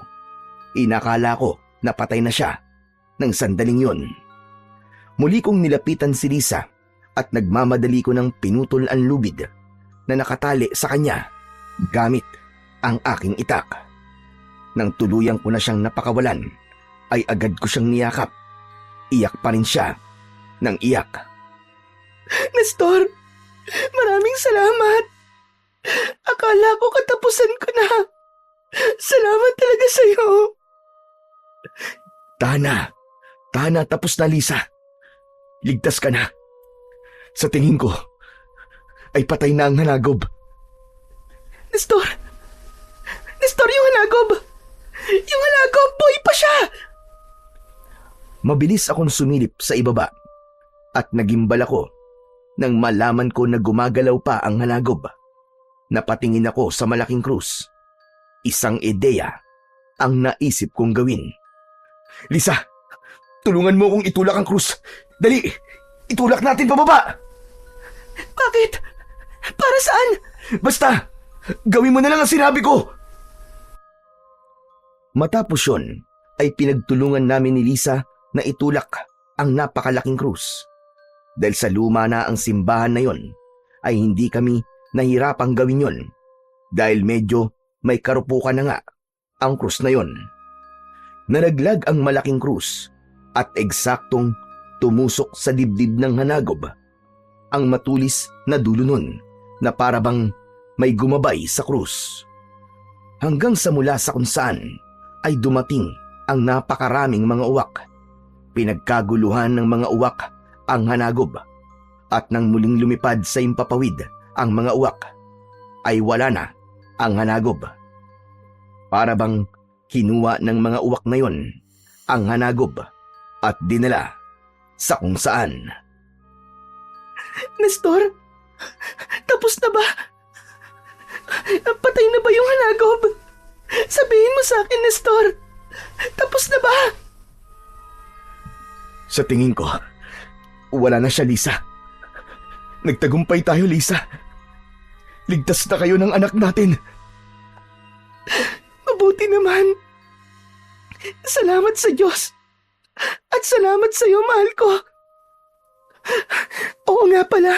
Inakala ko na patay na siya ng sandaling yon. Muli kong nilapitan si Lisa at nagmamadali ko ng pinutol ang lubid na nakatali sa kanya gamit ang aking itak. Nang tuluyang ko na siyang napakawalan, ay agad ko siyang niyakap. Iyak pa rin siya ng iyak. Nestor, maraming salamat. Akala ko katapusan ko na. Salamat talaga sa'yo. Tana, tapos na Lisa. Ligtas ka na. Sa tingin ko, ay patay na ang hanagob. Nestor, yung hanagob! Yung hanagob, boy pa siya! Mabilis akong sumilip sa ibaba at nagimbal ako nang malaman ko na gumagalaw pa ang hanagob. Napatingin ako sa malaking krus. Isang ideya ang naisip kong gawin. Lisa, tulungan mo kong itulak ang krus. Dali, itulak natin pababa. Bakit? Para saan? Basta, gawin mo na lang ang sinabi ko. Matapos yun, ay pinagtulungan namin ni Lisa na itulak ang napakalaking krus. Dahil sa luma na ang simbahan na yon, ay hindi kami nahirapang gawin yon dahil medyo may karupukan na nga ang krus na yon. Nalaglag ang malaking krus at eksaktong tumusok sa dibdib ng hanagob ang matulis na dulo nun na parabang may gumabay sa krus. Hanggang sa mula sa kung saan ay dumating ang napakaraming mga uwak. Pinagkaguluhan ng mga uwak ang hanagob at nang muling lumipad sa impapawid ang mga uwak, ay wala na ang hanagob. Para bang kinuha ng mga uwak na yon ang hanagob at dinala sa kung saan. Nestor, tapos na ba? Patay na ba yung hanagob? Sabihin mo sa akin, Nestor. Tapos na ba? Sa tingin ko, wala na siya, Lisa. Nagtagumpay tayo, Lisa. Ligtas na kayo ng anak natin. Mabuti naman. Salamat sa Diyos. At salamat sa iyo, mahal ko. Oo nga pala.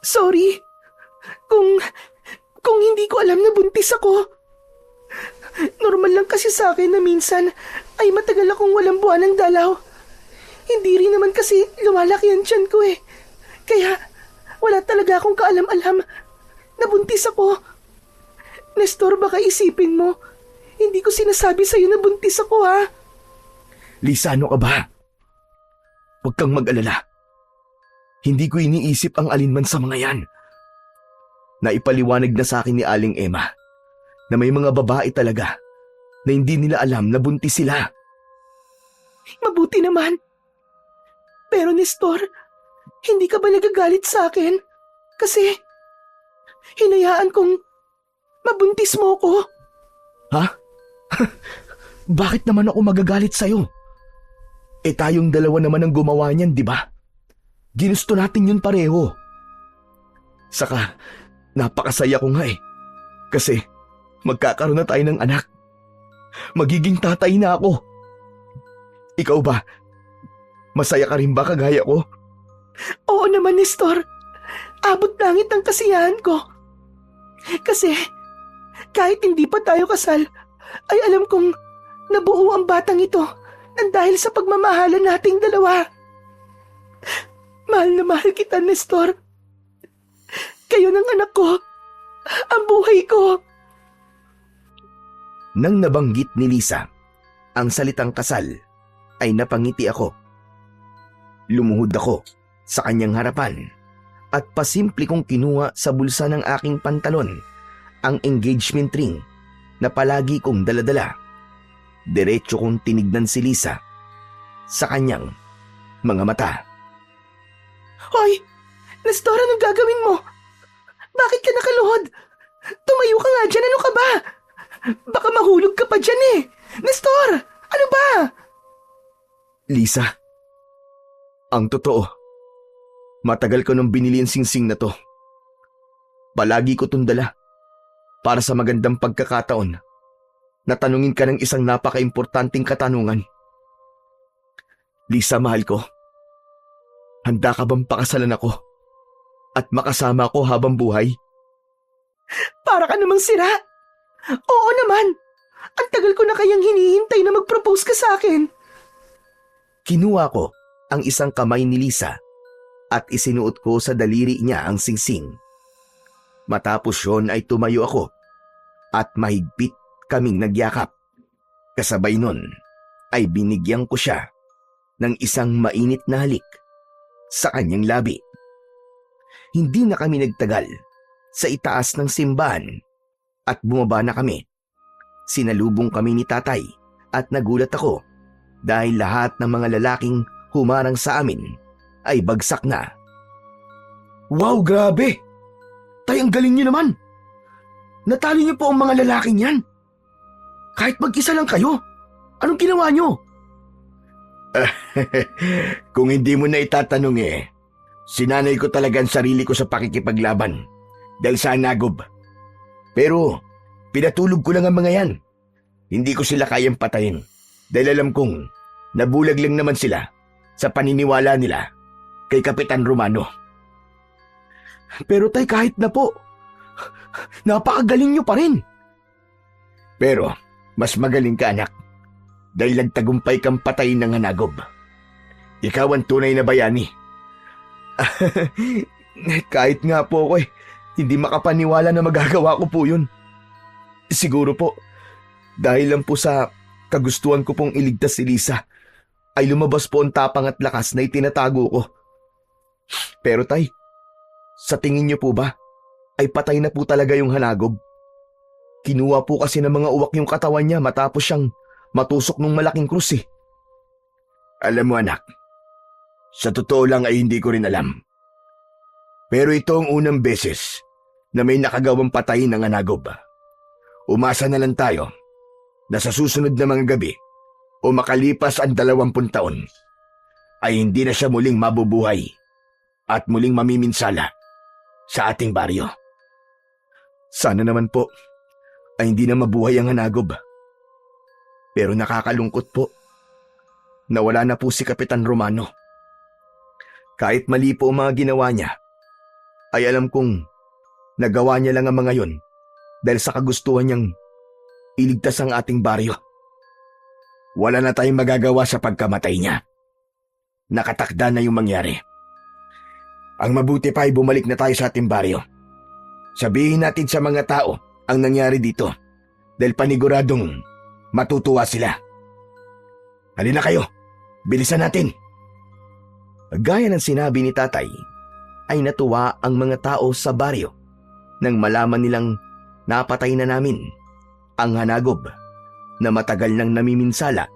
Sorry. Kung, kung hindi ko alam na buntis ako. Normal lang kasi sa akin na minsan ay matagal akong walang buwan ng dalaw. Hindi rin naman kasi lumalaki ang tiyan ko eh. Kaya wala talaga akong kaalam-alam na buntis ako. Nestor, baka isipin mo, hindi ko sinasabi sa'yo na buntis ako ha. Lisa, ano ka ba? Huwag kang mag-alala. Hindi ko iniisip ang alinman sa mga yan. Naipaliwanag na sa akin ni Aling Emma na may mga babae talaga na hindi nila alam na buntis sila. Mabuti naman. Pero Nestor, hindi ka ba nagagalit sa akin? Kasi hinayaan kong mabuntis mo ko. Ha? Bakit naman ako magagalit sa'yo? Eh tayong dalawa naman ang gumawa niyan, di ba? Ginusto natin yun pareho. Saka, napakasaya ko nga eh. Kasi, magkakaroon na tayo ng anak. Magiging tatay na ako. Ikaw ba? Masaya ka rin ba kagaya ko? Oo naman, Nestor. Abot langit ang kasiyahan ko. Kasi, kahit hindi pa tayo kasal, ay alam kong nabuo ang batang ito nang dahil sa pagmamahalan nating dalawa. Mahal na mahal kita, Nestor. Kayo ng anak ko, ang buhay ko. Nang nabanggit ni Lisa ang salitang kasal, ay napangiti ako. Lumuhod ako sa kanyang harapan at pasimple kong kinuha sa bulsa ng aking pantalon ang engagement ring na palagi kong daladala. Diretso kong tinignan si Lisa sa kanyang mga mata. Hoy, Nestor, anong gagawin mo? Bakit ka nakaluhod? Tumayo ka nga dyan, ano ka ba? Baka mahulog ka pa dyan eh. Nestor, ano ba? Lisa, ang totoo, matagal ko nang binili ang singsing na to. Palagi ko itong dala para sa magandang pagkakataon na tanungin ka ng isang napaka-importanting katanungan. Lisa, mahal ko, handa ka bang pakasalan ako at makasama ko habang buhay? Para ka namang sira. Oo naman. Ang tagal ko na kayang hinihintay na mag-propose ka sa akin. Kinuha ko ang isang kamay ni Lisa at isinuot ko sa daliri niya ang singsing. Matapos yon ay tumayo ako at mahigpit kaming nagyakap. Kasabay nun ay binigyan ko siya ng isang mainit na halik sa kanyang labi. Hindi na kami nagtagal sa itaas ng simbahan at bumaba na kami. Sinalubong kami ni tatay at nagulat ako dahil lahat ng mga lalaking humarang sa amin ay bagsak na. Wow, grabe! Tay, ang galing niyo naman! Natalo niyo po ang mga lalaking yan. Kahit mag-isa lang kayo, anong ginawa niyo? Kung hindi mo na itatanong sinanay ko talaga ang sarili ko sa pakikipaglaban dahil sa nagob. Pero pinatulog ko lang ang mga yan. Hindi ko sila kayang patayin dahil alam kong nabulag lang naman sila sa paniniwala nila kay Kapitan Romano. Pero tay, kahit na po, napakagaling niyo pa rin. Pero mas magaling ka, anak, dahil nagtagumpay kang patayin ng hanagob. Ikaw ang tunay na bayani. Kahit nga po ako hindi makapaniwala na magagawa ko po yun. Siguro po, dahil lang po sa kagustuhan ko pong iligtas si Lisa, ay lumabas po ang tapang at lakas na itinatago ko. Pero tay, sa tingin niyo po ba, ay patay na po talaga yung hanagob? Kinuha po kasi ng mga uwak yung katawan niya matapos siyang matusok ng malaking krus eh. Alam mo, anak, sa totoo lang ay hindi ko rin alam. Pero ito ang unang beses na may nakagawang patayin ng hanagob. Umasa na lang tayo na sa susunod na mga gabi o makalipas ang 20 taon ay hindi na siya muling mabubuhay at muling mamiminsala sa ating baryo. Sana naman po ay hindi na mabuhay ang hanagob. Pero nakakalungkot po na wala na po si Kapitan Romano. Kahit mali po ang mga ginawa niya, ay alam kong Nagawa niya lang ang mga yon dahil sa kagustuhan niyang iligtas ang ating baryo. Wala na tayong magagawa sa pagkamatay niya. Nakatakda na yung mangyari. Ang mabuti pa ay bumalik na tayo sa ating baryo. Sabihin natin sa mga tao ang nangyari dito dahil paniguradong matutuwa sila. Halina kayo, bilisan natin. Gaya ng sinabi ni tatay, ay natuwa ang mga tao sa baryo nang malaman nilang napatay na namin ang hanagob na matagal nang namiminsala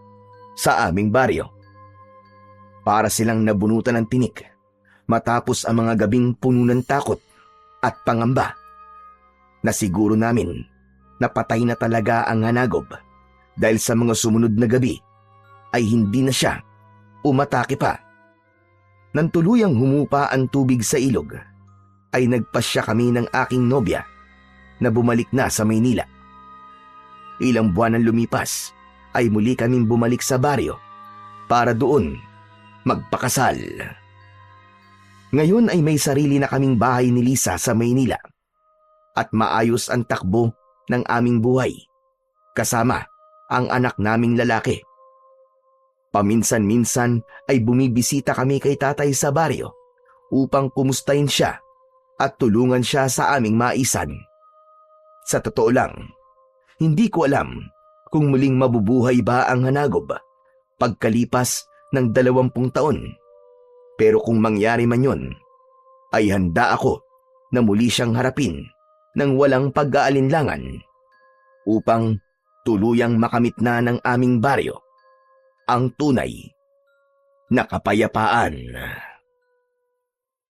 sa aming baryo. Para silang nabunutan ng tinik matapos ang mga gabing puno ng takot at pangamba na siguro namin napatay na talaga ang hanagob dahil sa mga sumunod na gabi ay hindi na siya umatake pa. Nang tuluyang humupa ang tubig sa ilog, ay nagpasya kami ng aking nobya na bumalik na sa Maynila. Ilang buwan ang lumipas, ay muli kaming bumalik sa baryo para doon magpakasal. Ngayon ay may sarili na kaming bahay ni Lisa sa Maynila at maayos ang takbo ng aming buhay kasama ang anak naming lalaki. Paminsan-minsan ay bumibisita kami kay tatay sa baryo upang kumustahin siya at tulungan siya sa aming maisan. Sa totoo lang, hindi ko alam kung muling mabubuhay ba ang hanagob pagkalipas ng 20 taon. Pero kung mangyari man yon, ay handa ako na muli siyang harapin ng walang pag-aalinlangan upang tuluyang makamit na ng aming baryo ang tunay na kapayapaan.